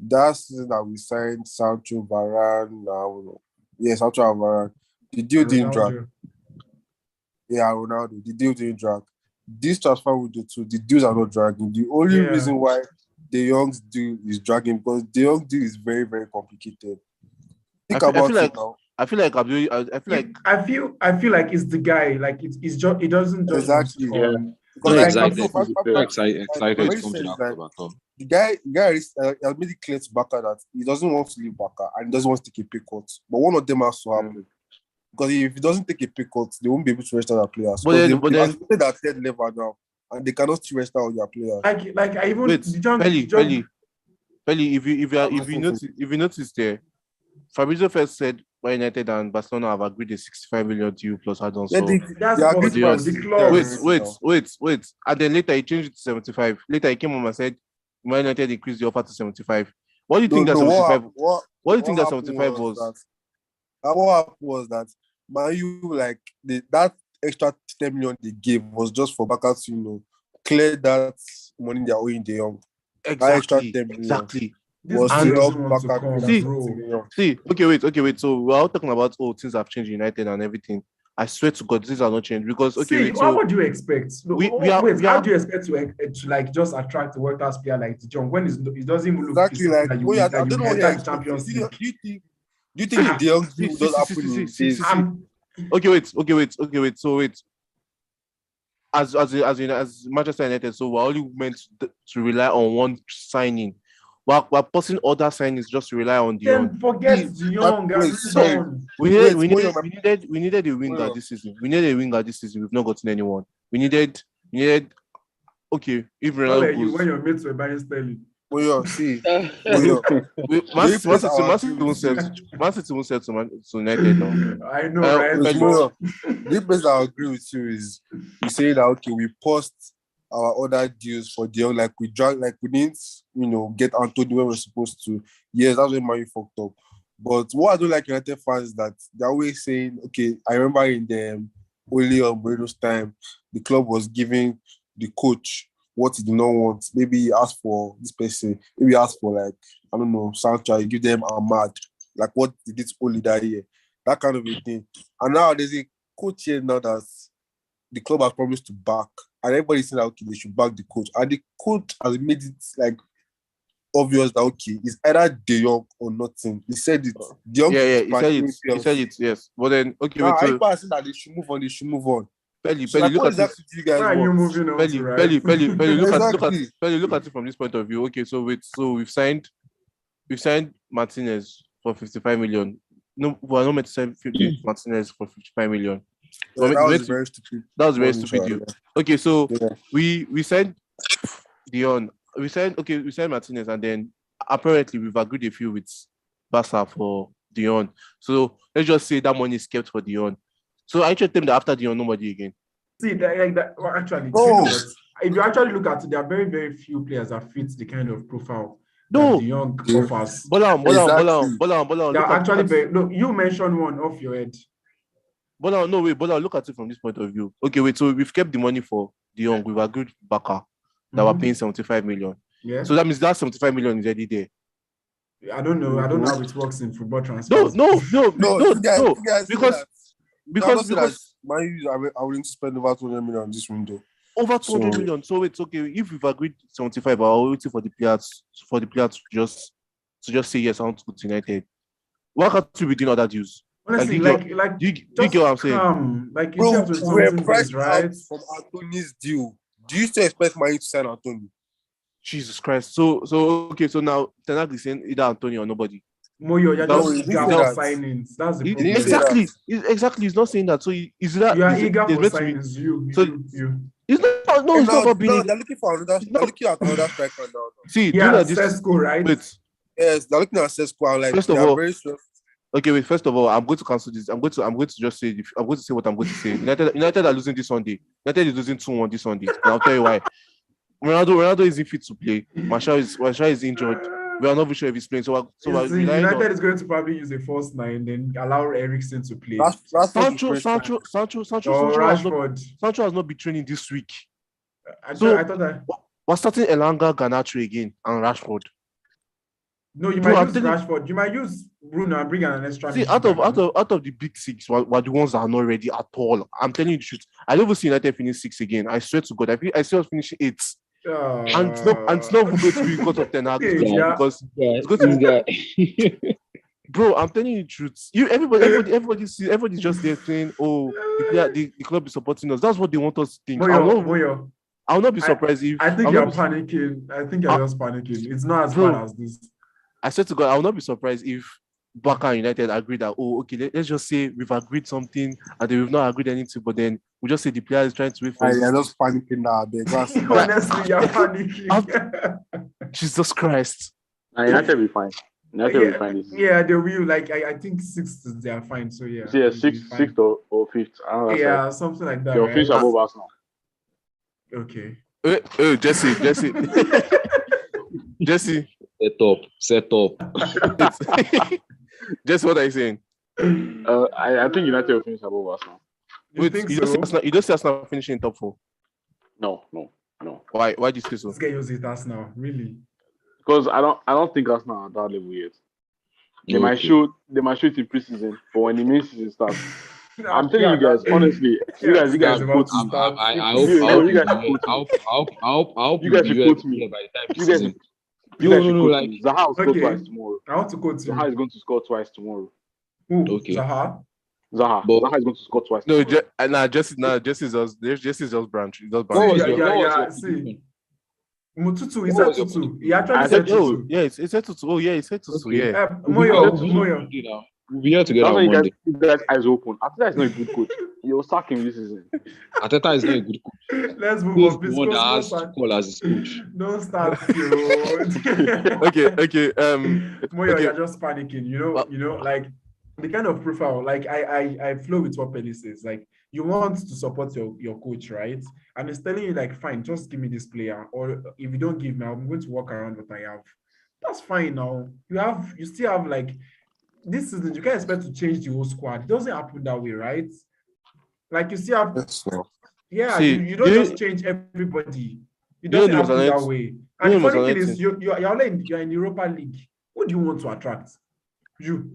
that season that we signed Sancho, Varane, Sancho and Varane, the deal didn't drag. Yeah, Ronaldo, the deal didn't drag. This transfer we do too, the deals are not dragging. The only reason why De Jong's deal is dragging because De Jong's deal is very, very complicated. I feel like it's the guy. Like it's just it doesn't just exactly. Excited come to that. The guy has made it clear to Barca that he doesn't want to leave Barca and he doesn't want to take a pay cut. But one of them has to happen. Because if he doesn't take a pay cut, they won't be able to register their players. But then they're at third level now, and they cannot still register all their players. Like I even Pelly, if you notice there, Fabrizio first said why United and Barcelona have agreed a 65 million deal plus add-ons. Wait. And then later he changed it to 75. Later he came on and said Man United increased the offer to 75. What do you think that 75? What do you think that 75 was? What happened was that Man U, like that extra 10 million they gave was just for Barca to clear that money they are owing De Jong. Exactly. Was to help Barca. See, okay, wait. So we're all talking about things have changed in United and everything. I swear to God, things are not changed because what do you expect? How do you expect to like just attract the world class player like De Jong when it doesn't even look exactly like I don't know what Champions League? Do you think De Jong does happen? Okay, wait. So wait. As Manchester United, so we're only meant to rely on one signing. We're posting other signings just to rely on De Jong. Then forget De Jong. We needed a winger this season. We've not gotten anyone. We needed. Okay, if Ronaldo goes, when your mates were buying Sterling. Man City won't sell to United now. I know, right? The place I agree with you is you say that okay, we post our other deals for De Jong, like we didn't, get Antonio when we're supposed to. Yes, that's when Man U fucked up. But what I don't like United fans is that they're always saying, okay, I remember in the Ole Moreno's time, the club was giving the coach what he did not want. Maybe he asked for this person. Maybe he asked for Sancho. You give them Ahmad, like what they did to Ole that year. That kind of a thing. And now there's a coach here now that the club has promised to back. And everybody's saying that, okay, they should back the coach. And the coach has made it obvious that, okay, it's either De Jong or nothing. He said it. De Jong he said it, yes. But then, okay, now, I saying that they should move on. Pelly, look at this. Why are you moving on? Pelly, look at it from this point of view. Okay, so we've signed Martinez for 55 million. No, we're not meant to sign Martinez for 55 million. Yeah, that was very stupid. That was very stupid deal. Okay, so we signed Dion. We signed Martinez, and then apparently we've agreed a few with Barca for Dion. So let's just say that money is kept for Dion. So I actually think that after Dion, nobody again. See, actually, if you actually look at it, there are very, very few players that fit the kind of profile that De Jong offers. Bola. They're actually very. Look, you mentioned one off your head. But now, no, wait, but now look at it from this point of view. Okay, wait, so we've kept the money for De Jong. We've agreed Baka that we're paying 75 million. Yeah. So that means that 75 million is already there. I don't know how it works in football No, transfers. no, guys because Man U are willing to spend over 200 million this window. over 200 So- million. So it's okay if we've agreed 75, I'll wait for the players to just say yes, I want to go to United. Why can't we be doing other deals? Honestly, like, do you get what I'm saying? Calm. Like you Bro, have to we're something priced right? out from Anthony's deal. Do you still expect Man U to sign Anthony? Jesus Christ. So okay, so now Ten Hag is saying either Antonio or nobody. Moyo, you're No, just he eager didn't for say that. signings. That's the He- problem. didn't say that. exactly. He's not saying that. So is that You are eager for meant to be- signings. You. It's not. No, it's not about being. they're looking for another. They're looking at another striker now. See, do Yeah, that. This Sesko, right? wait. Yes, they're looking at Sesko. I'm like, First of they are all- very sure. Okay, wait. First of all, I'm going to cancel this. I'm going to just say. I'm going to say what I'm going to say. United are losing this Sunday. United is losing 2-1 this Sunday. And I'll tell you why. Ronaldo isn't fit to play. Martial is injured. We are not sure if he's playing. So we're relying on United is going to probably use a false nine, then allow Eriksen to play. That's Sancho has not been training this week. I So- thought that. We're starting Elanga, Garnacho again, and Rashford. No, you Bro, might I'm use telling- Rashford. You might use Bruno and bring an extra. See, midfielder. out of the big six, we're the ones that are not ready at all. I'm telling you the truth. I don't even see United finish 6 again. I swear to God, I see us finishing 8. And it's not even going to be because of Ten Hag. It's going to be Yeah. because it's going to be, bro. I'm telling you the truth. Everybody's just there saying, "Oh, the club is supporting us." That's what they want us to think. Moyo, I'll not be surprised if I think I'll you're not be- panicking. I think you're just panicking. It's not as Bro. bad as this. I swear to God, I will not be surprised if Barca and United agree that, oh, okay, let's just say we've agreed something and then we've not agreed anything, but then we just say the player is trying to wait for You're just panicking now. Honestly, you're panicking. Jesus Christ. United will be fine. United will be fine. This Yeah, they will. Like I think sixth they are fine. So yeah. See, they'll be sixth fine. or fifth. I don't know. Yeah, something like that. They'll Right? finish above Arsenal. Okay. Jesse. Jesse. Set up. Jesse, what are you saying? I think United will finish above Arsenal. You think you so? don't see Arsenal finishing in top 4. No. Why do you say so? Let's get used to it now. Really. Because I don't think Arsenal are at that level yet. They might show it in preseason, but when the main season starts, I'm telling you guys, honestly, you guys about quote to me. start. I hope You guys should quote me. by the time You guys, season. you guys No, should no, quote like- me. Zaha will score Okay. twice tomorrow. I want to quote you. Zaha is going to score twice tomorrow. Who? Okay. Zaha? Zaha But- is going to score twice. No, tomorrow. Jesse's just branch. He does What was branch. your- Yeah, what was yeah, your see. prediction? Mututu, he What said was your Tutu. He actually I said said, Oh, Tutu. yeah, it's said to. Oh, yeah, it's said to. Okay. Yeah. Moyo. We'll be here together That's why on you Monday. guys eyes open. Arteta is not a good coach. You'll sack him this season. Ateta is not a good coach. Let's move Who's on. the Please, one that don't has to start. call as his coach? Don't start, yo. Okay. Moyo, Okay. you're just panicking. You know, like the kind of profile. Like I flow with what Penny says. Like you want to support your coach, right? And it's telling you like, fine, just give me this player, or if you don't give me, I'm going to walk around what I have. That's fine. Now you still have like this season. You can't expect to change the whole squad. It doesn't happen that way, right? Like you still have. Yeah, See, you don't just change everybody. It you know doesn't the happen most that annoying- way. you And know the the funny most thing is, you're in Europa League. Who do you want to attract? You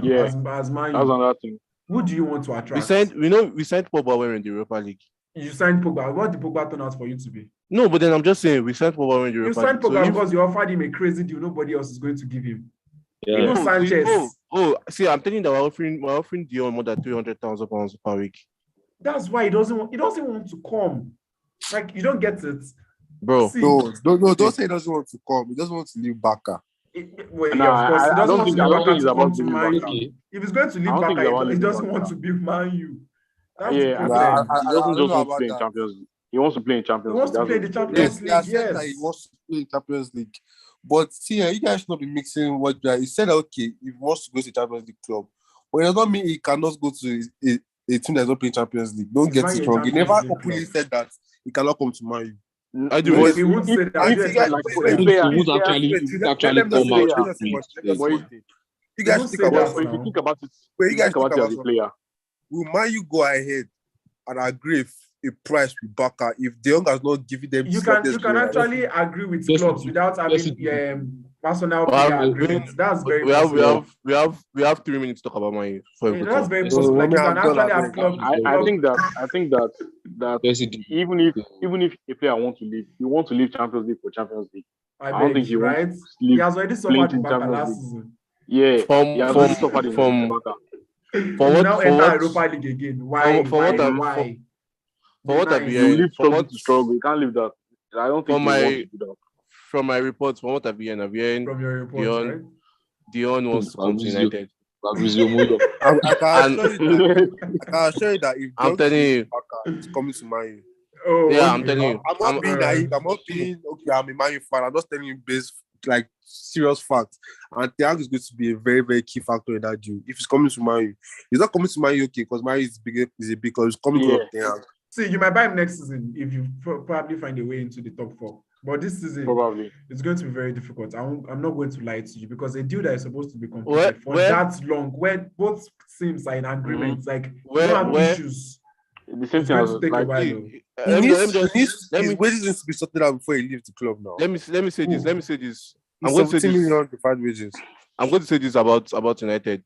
Yeah. as man. That's another thing. Who do you want to We attract? signed Pogba when we were in the Europa League. You signed Pogba. What did Pogba turn out for you to be? No, but then I'm just saying we signed Pogba when we were in the You Europa signed League. Pogba So if- because you offered him a crazy deal nobody else is going to give him. Yeah. Even Sanchez. See, I'm telling you that we're offering Dion more than 300,000 pounds per week, That's why he doesn't want to come. Like you don't get it. bro. See, No, don't say he doesn't want to come. He doesn't want to leave Barca. Well, Nah, yeah, of course. He I doesn't don't want think- to I leave don't think Barca he's to about come to to leave Man U. Okay. If he's going to leave I don't think he's Barca, about he leaving doesn't Barca. want to be Man U. That's Yeah, the I problem. I- He I doesn't don't just know want to about play in that. Champions League. He wants to play in Champions He wants League. to play That's the what- Champions Yes, he has League, said that he yes. wants to play in Champions League. But see, you guys should not be mixing what he said. Okay, if he wants to go to Champions League club, but it does not mean he cannot go to a team that's not playing Champions League. Don't Is get Man U it a wrong. He Champions never League openly club? said that he cannot come to Man U. I do. But But He won't say that. if I do you expect guys him like to for say a that. player, Who's if actually Let come them out say to that. play, Let them please. say but what- if You guys Don't think say about that. it. if you think about it, Wait, you guys think about think it as a about player. will Man U go ahead and agree if a price with Barca if De Jong has not given them You slightest can green light? actually agree with Yes, clubs it- without yes, having it- personal Well, player we- agreements. That's very we possible. have 3 minutes to talk about mine before we Yeah, go that's to very Yes, possible. Like you I'm can done, actually I have beg. club. I club think that yes, it did. even if a player wants to leave, he wants to leave Champions League for Champions League. I I don't beg, think he wants right? to He leave has already playing suffered in in Barca Champions last League. season. Yeah, he has already suffered in Barca. He For will what- now for enter what- Europa League again. Why? for what I'm- Why? for what I've Denies. You will heard, leave struggle to struggle. You can't leave that. I don't think he wants to do that. from my reports, from what I've heard, From your reports, Dion- right? Dion wants to come to Fabrizio. United. Fabrizio Moyo. I can And- assure you that if I'm De Jong telling stays you. in Barca, he's coming to Man U. Oh, Yeah, I'm okay. telling you. I'm not being Alright. naive. I'm not being okay. I'm a Man U fan. I'm just telling you based like serious facts. And Thiago is going to be a very, very key factor in that deal. If he's coming to Man U, he's not coming to Man U okay because Man U is big. Is a big because he's coming to Thiago. See, you might buy him next season if you probably find a way into the top 4. But this season, Probably. it's going to be very difficult. I'm not going to lie to you because a deal that is supposed to be completed Where- for where- that long, where both teams are in agreement, like you Where- don't have where- issues. The same It's thing going as to take a like while. See, though. let me just His wages needs to be sorted out before he leaves the club now. let me say this. Ooh. Let me say this. I'm He's going to say 17 this. million deferred wages. I'm going to say this about United.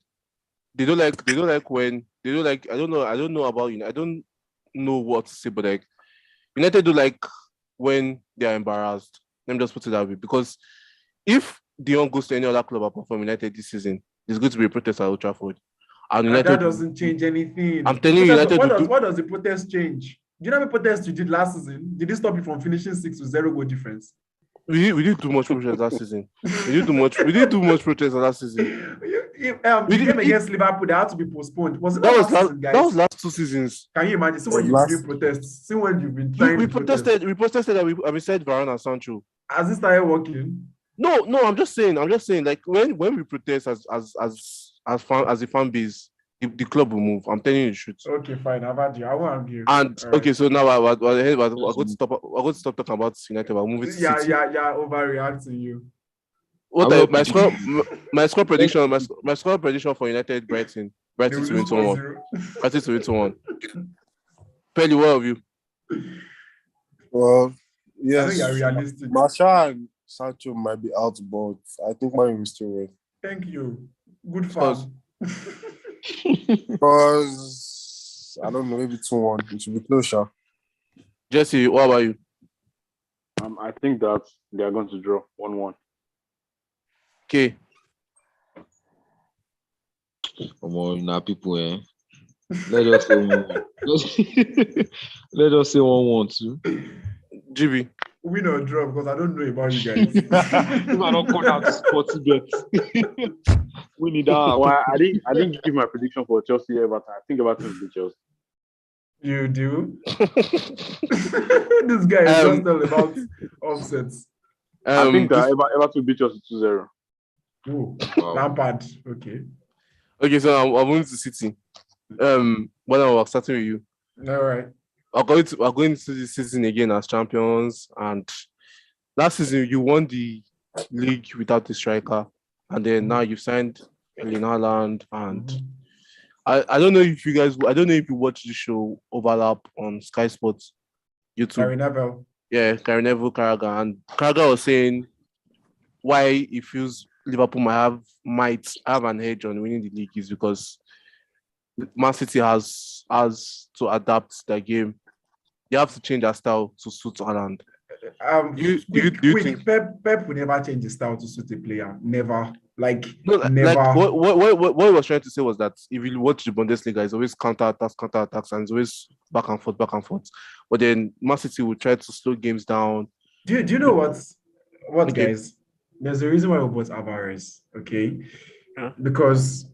They don't like when they don't like. I don't know about United. I don't know what to say, but like United do like when they are embarrassed. Let me just put it that way. Because if Dion goes to any other club apart from United this season, there's going to be a protest at Old Trafford. And And United that doesn't change anything. I'm telling you, Protest- United will what does the protest change? Do you know how many protests you did last season? Did it stop you from finishing 6 with 0 goal difference? we did too much protest last season. We did too much protest last season. The We game did- against Liverpool, they had to be postponed. Was it That not was last season, guys? that was last 2 seasons. Can you imagine? See when you've Last- been doing protests. See when you've been We, trying we to protest. protested. We protested that we said Varane and Sancho. Has it started working? No. I'm just saying. Like when we protest as a fan base, the club will move. I'm telling you the truth. Okay, fine. I've had you. I won't argue. And All right. okay, so now we're going to stop talking about United. We're moving to Yeah, City. overreacting you. My score prediction? My score prediction for United Brighton They to will win lose 2-1. 1-0. Brighton to win 2-1. Pelly, what have you? Well, I yes, think you're realistic. Martial and Sancho might be out, but I think Man U will still win. Thank you. Good Because- fun. Because I don't know, maybe 2-1. It should be closer. Jesse, what about you? I think that they are going to draw 1-1. Okay. Come on, now people, Let us say 1-1. Let us say 1-1 too. GB. Win or draw because I don't know about you guys. If I don't call out sporty bet, we need that. Well, I didn't give my prediction for Chelsea Everton. I think Everton will beat Chelsea. You do? This guy is just all about offsets. I think that this- Everton will beat Chelsea 2-0. Oh, Wow. Lampard. Okay. okay, so I'm moving to City. We're starting with you. All right. We're going into this season again as champions, and last season you won the league without the striker, and then now you've signed Erling Haaland, and I don't know if you watch the show Overlap on Sky Sports YouTube. Gary Neville. Yeah, Gary Neville, Carragher, and Carragher was saying why he feels Liverpool might have an edge on winning the league is because Man City has to adapt their game. They have to change their style to suit Haaland. Do you think- Pep will never change his style to suit a player. Never. Like, No, never. like what he was trying to say was that if you watch the Bundesliga, it's always counter-attacks, and it's always back and forth. But then Man City will try to slow games down. Do you know what Okay. guys? There's a reason why we bought Alvarez, okay? Yeah. Because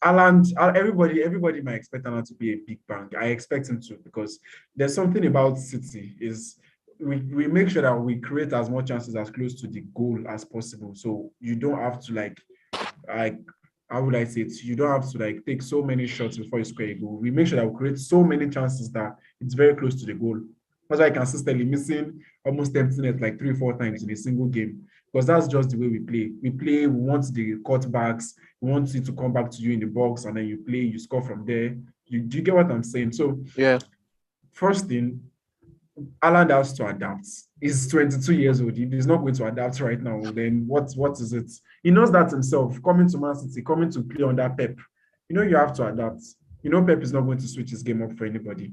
Haaland, everybody might expect Haaland to be a big bang. I expect him to because there's something about City is we make sure that we create as much chances as close to the goal as possible. So you don't have to how would I say it? You don't have to take so many shots before you score a goal. We make sure that we create so many chances that it's very close to the goal. That's why consistently missing almost empty net 3-4 times in a single game. because that's just the way we play. We want the cutbacks, we want it to come back to you in the box, and then you play, you score from there. Do you get what I'm saying? So, Yeah. first thing, Haaland has to adapt. He's 22 years old. If he's not going to adapt right now, then what is it? He knows that himself. Coming to Man City, coming to play under Pep, you have to adapt. Pep is not going to switch his game up for anybody.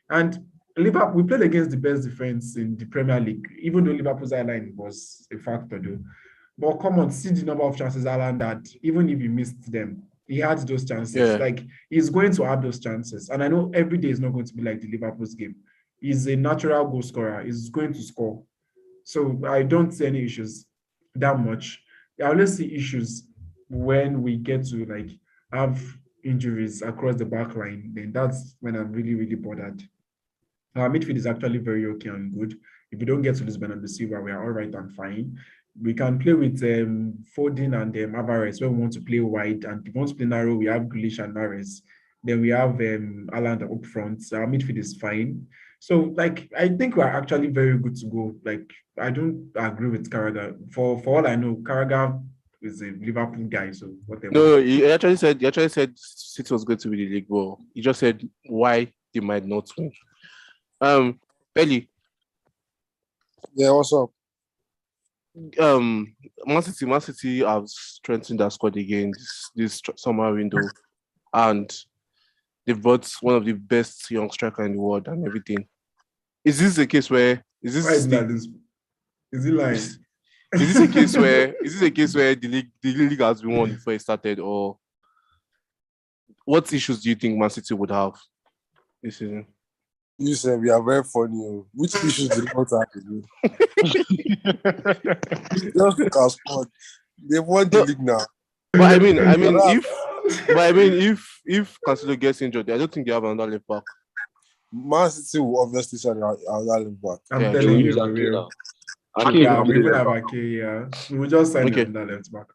And Liverpool, we played against the best defense in the Premier League, even though Liverpool's line was a factor, though. But come on, see the number of chances Haaland had, even if he missed them. He had those chances. Yeah. Like, he's going to have those chances. And I know every day is not going to be like the Liverpool's game. He's a natural goal scorer. He's going to score. So I don't see any issues that much. I only see issues when we get to like have injuries across the back line. Then that's when I'm really, really bothered. Our midfield is actually very okay and good. If we don't get to Lisbon and Silva, we are all right and fine. We can play with Foden and Alvarez when we want to play wide, and if we want to play narrow, we have Grealish and Mahrez. Then we have Haaland up front. So our midfield is fine. So, like, I think we're actually very good to go. Like, I don't agree with Carragher. For all I know, Carragher is a Liverpool guy, so whatever. No, he actually said City was going to be the league, but he just said why they might not win. Belly. Yeah, what's up? Man City have strengthened their squad again this summer window, and they've brought one of the best young striker in the world and everything. Is this a case where Is he lying? Is this a case where the league has been won before it started, or what issues do you think Man City would have this season? You said we are very funny. Which issues do you want to have? Just look at squad. They won the league now. But if Cancelo gets injured, I don't think they have another left back. Man City will obviously sign another left back. I'm Yeah, telling you, Ake we will. now. Ake Yeah, will we be will there. have Ake, yeah. We will just sign Okay. another left back.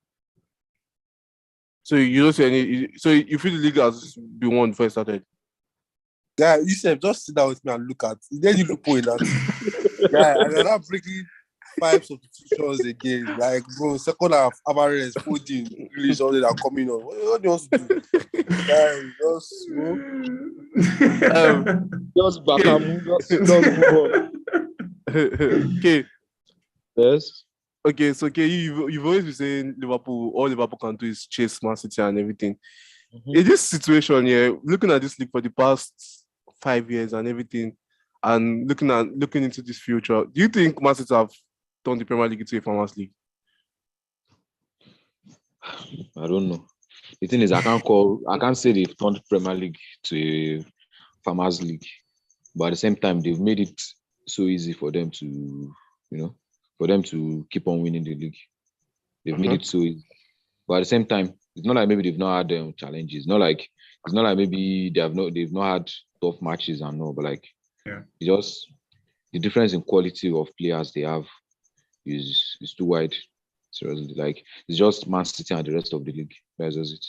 So you don't see any. So you feel the league has been won before it started? Guy, you said just sit down with me and look at. Then you look point at. Guy, and they're not breaking 5 substitutions again. Like, bro, second half, Alvarez, Foden, Grealish, all that are coming on. What do you want to do? Guy, Just back and just move on. Okay. Yes. Okay, so you've always been saying all Liverpool can do is chase Man City and everything. In this situation here, looking at this league for the past 5 years and everything, and looking into this future, do you think Man City have turned the Premier League into a farmers league? I don't know. The thing is, I can't say they've turned Premier League to a farmers league, but at the same time, they've made it so easy for them to, keep on winning the league. They've made it so easy, but at the same time, it's not like maybe they've not had challenges. It's not like maybe they've not had tough matches and all, but like, it's just the difference in quality of players they have is too wide. Seriously, like, it's just Man City and the rest of the league. That's just it.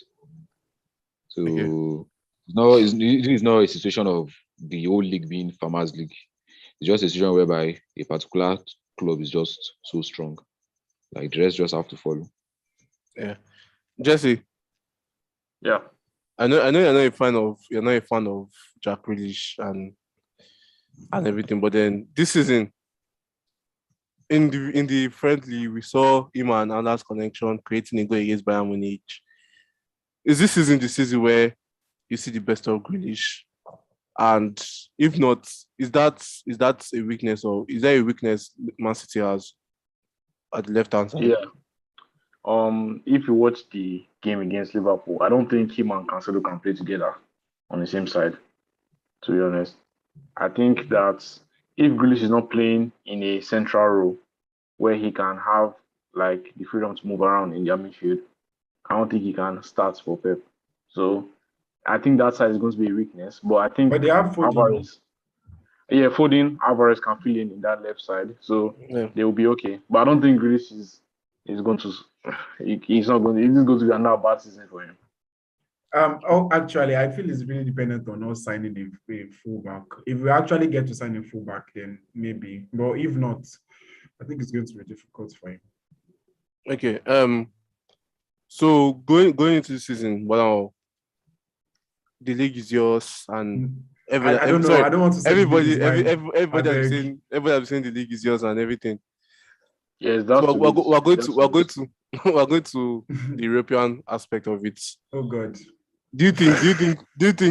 So it's not a situation of the whole league being farmers league. It's just a situation whereby a particular club is just so strong. Like, the rest just have to follow. Yeah. Jesse, Yeah. I know you're not a fan of Jack Grealish and everything, but then this season in the friendly, we saw him and Haaland's connection creating a goal against Bayern Munich. Is this season the season where you see the best of Grealish? And if not, is that a weakness, or is there a weakness Man City has at the left hand side? Yeah. If you watch the game against Liverpool, I don't think him and Cancelo can play together on the same side, to be honest. I think that if Grealish is not playing in a central role where he can have like the freedom to move around in their midfield, I don't think he can start for Pep. So I think that side is going to be a weakness. But I think But they have Foden. Alvarez. Yeah, Foden, Alvarez can fill in that left side. So they will be okay. But I don't think Grealish is going to. He's not going to. It is going to be another bad season for him. Actually, I feel it's really dependent on us signing a fullback. If we actually get to sign a fullback, then maybe. But if not, I think it's going to be difficult for him. Okay. So going into the season, well, the league is yours, and I don't know. sorry, I don't want to say the league is mine. everybody I has beg. been everybody has saying the league is yours and everything. Yes, So that's we're going to we're going to the European aspect of it. Oh God. Do you think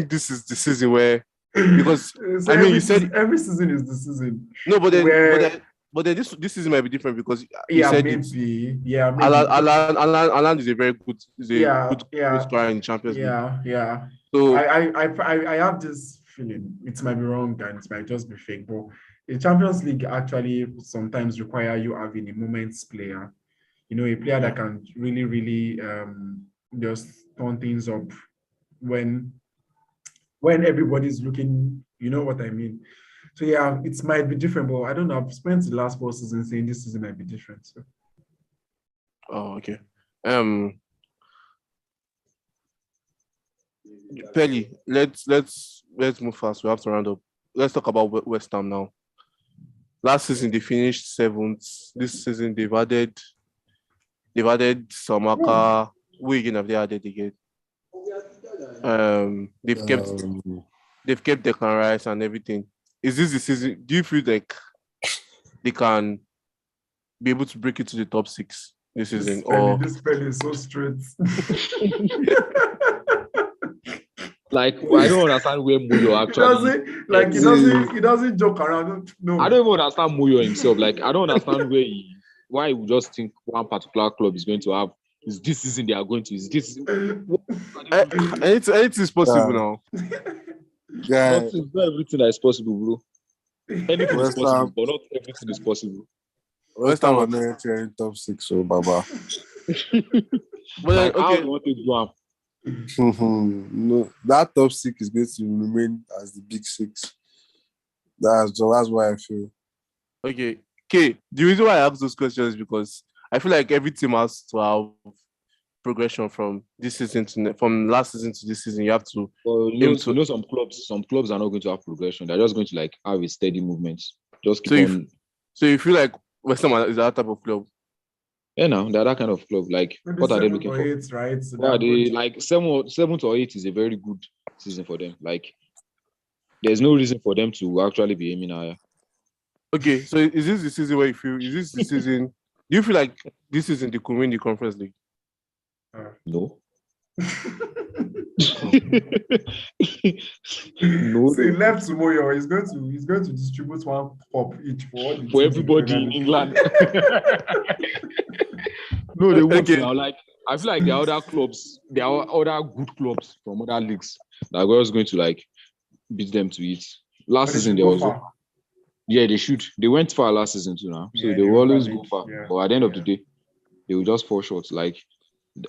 this is the season where, because So I mean you said every season is the season. no, Where but then this season might be different because you yeah, said it. maybe. Yeah, maybe. Alan is a very good Yeah, good yeah, scorer in Champions League. yeah. So I have this feeling. It might be wrong and it might just be fake, but the Champions League actually sometimes require you having a moments player. You know, a player that can really, really just turn things up when everybody's looking, you know what I mean. So yeah, it might be different, but I don't know. I've spent the last 4 seasons saying this season might be different. So oh, okay. Pelly, let's move fast. We have to round up. Let's talk about West Ham now. Last season they finished 7th. This season they've added Samaka. Who again have they added again? They've kept Declan Rice and everything. Is this the season? Do you feel like they can be able to break it to the top 6 this season? this spell is so straight. Like, I don't understand where Muyo actually. He doesn't joke around. No. I don't even understand Muyo himself. Like, I don't understand why he would just think one particular club is going to have. Is this season they are going to? Is this? Anything is possible now. Yeah, Not everything that is possible, bro. Anything is possible, but not everything is possible. West Ham are not entering top 6, so Baba. But Like, how okay. do you want to do am? No, that top 6 is going to remain as the big 6. That's what I feel. Okay. The reason why I ask those questions is because I feel like every team has to have progression from this season from last season to this season. You have to. Some clubs are not going to have progression. They're just going to like have a steady movement. Just keep on. So you feel like West Ham is that type of club? Yeah, now they're that kind of club. Like, Maybe what are they looking for? 8, right? So What are they like? 7th or 8th is a very good season for them. Like, there's no reason for them to actually be aiming higher. Okay, so is this the season where you feel? Is this the season? Do you feel like this season they could win the Conference League? No. No. So he left to Moyo. He's going to distribute 1 cup each for everybody in England. No, they won't now. Like, I feel like there are other clubs, there are other good clubs from other leagues that are just going to like beat them to it. Last season there was. Yeah, they should. They went far last season too now. So they will always go far. Yeah. But at the end of the day, they will just fall short. Like,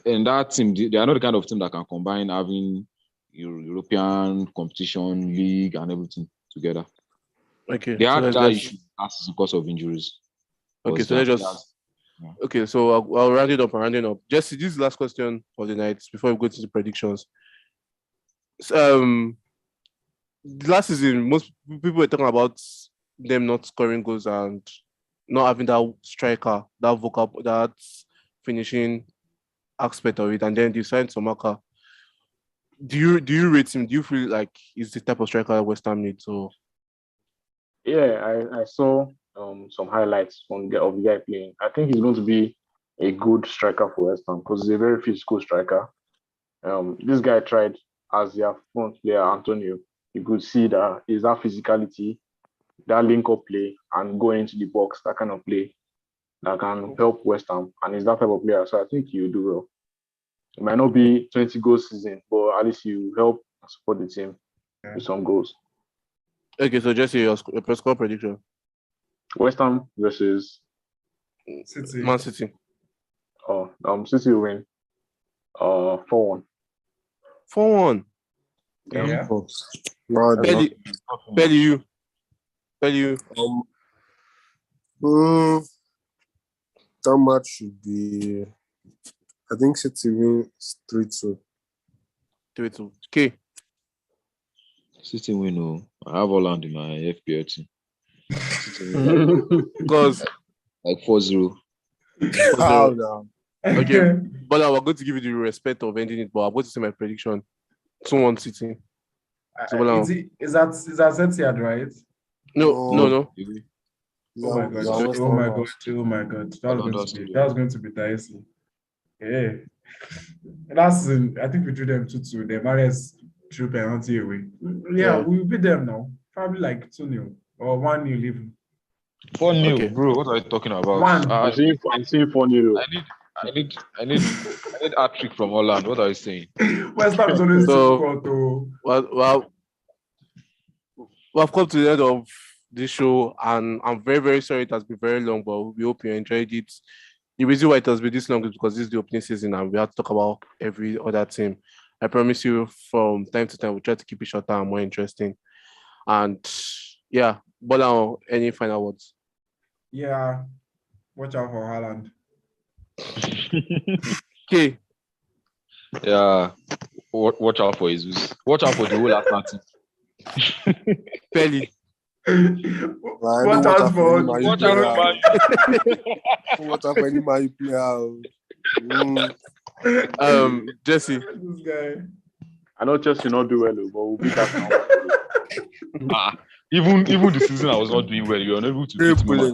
and that team, they are not the kind of team that can combine having European competition, league, and everything together. Okay. They had that issue because of injuries. Okay, so let's just. Okay, so I'll round it up. Jesse, this is the last question for the night before we go to the predictions. Last season, most people were talking about them not scoring goals and not having that striker, that finishing aspect of it, and then they signed Samaka. Do you rate him? Do you feel like he's the type of striker West Ham needs? Or yeah, I saw some highlights of the guy playing. I think he's going to be a good striker for West Ham because he's a very physical striker. This guy tried as their front player, Antonio. You could see that is that physicality, that link-up play, and going into the box, that kind of play that can help West Ham. And he's that type of player, so I think he'll do well. It might not be 20 goals season, but at least you help support the team with some goals. Okay, so Jesse, your score prediction. West Ham versus City. Man City. City will win. 4-1. 4-1. Yeah. Belly you. That match should be. I think City wins 3-2. 3-2. Okay. City win. Oh, I have Holland in my FPL team. Because like 4-0. How now? Okay, but I'm going to give you the respect of ending it, but I'm going to say my prediction. 2-1 City. So, Bola, Is that Etihad, right? no. Oh my He's god! at West Oh my Ham god! Oh my god! London Stadium. That was going to be dicey. Yeah, I think we drew them 2-2. The Mares drew penalty away. Yeah, Yeah. we beat them now. Probably like 2-0 or 1-0 even. 4-0, Okay. bro. What are you talking about? One. I'm seeing 4-0. I need hat trick from Holland. What are you saying? West Ham is always So- difficult to. Well, we've come to the end of this show, and I'm very, very sorry it has been very long, but we hope you enjoyed it. The reason why it has been this long is because this is the opening season and we have to talk about every other team. I promise you, from time to time, we'll try to keep it shorter and more interesting. And yeah, Bola, any final words? Yeah, watch out for Haaland. Okay. Yeah. Watch out for Jesus. Watch out for the whole Atlantic. Fairly. Watch out for any Man U Watch out for player. Man. Watch out for any Man U player. Jesse. this guy. I know Chelsea not do well, but we'll beat that now. Even the season I was not doing well, you were unable to beat me.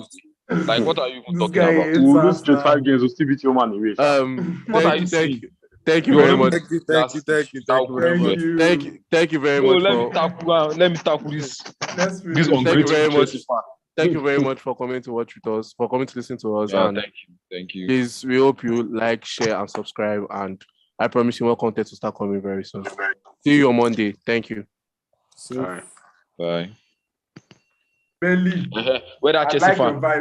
Like, what are you even This talking guy about? is We'll lose Arsenal. 25 games, we'll still beat your man away. What are you Thank saying? you. Thank you You very are much. Thank you very much. Thank you very Bro, much. let me tackle this Let's this finish. ungrateful very much. Chelsea fan. Thank you very much for coming to watch with us, for coming to listen to us. Yeah, And thank you. please, we hope you like, share, and subscribe. And I promise you more content to start coming very soon. See you on Monday. Thank you. All right. Bye. Belly. Where that I Chelsea like fan? your vibe.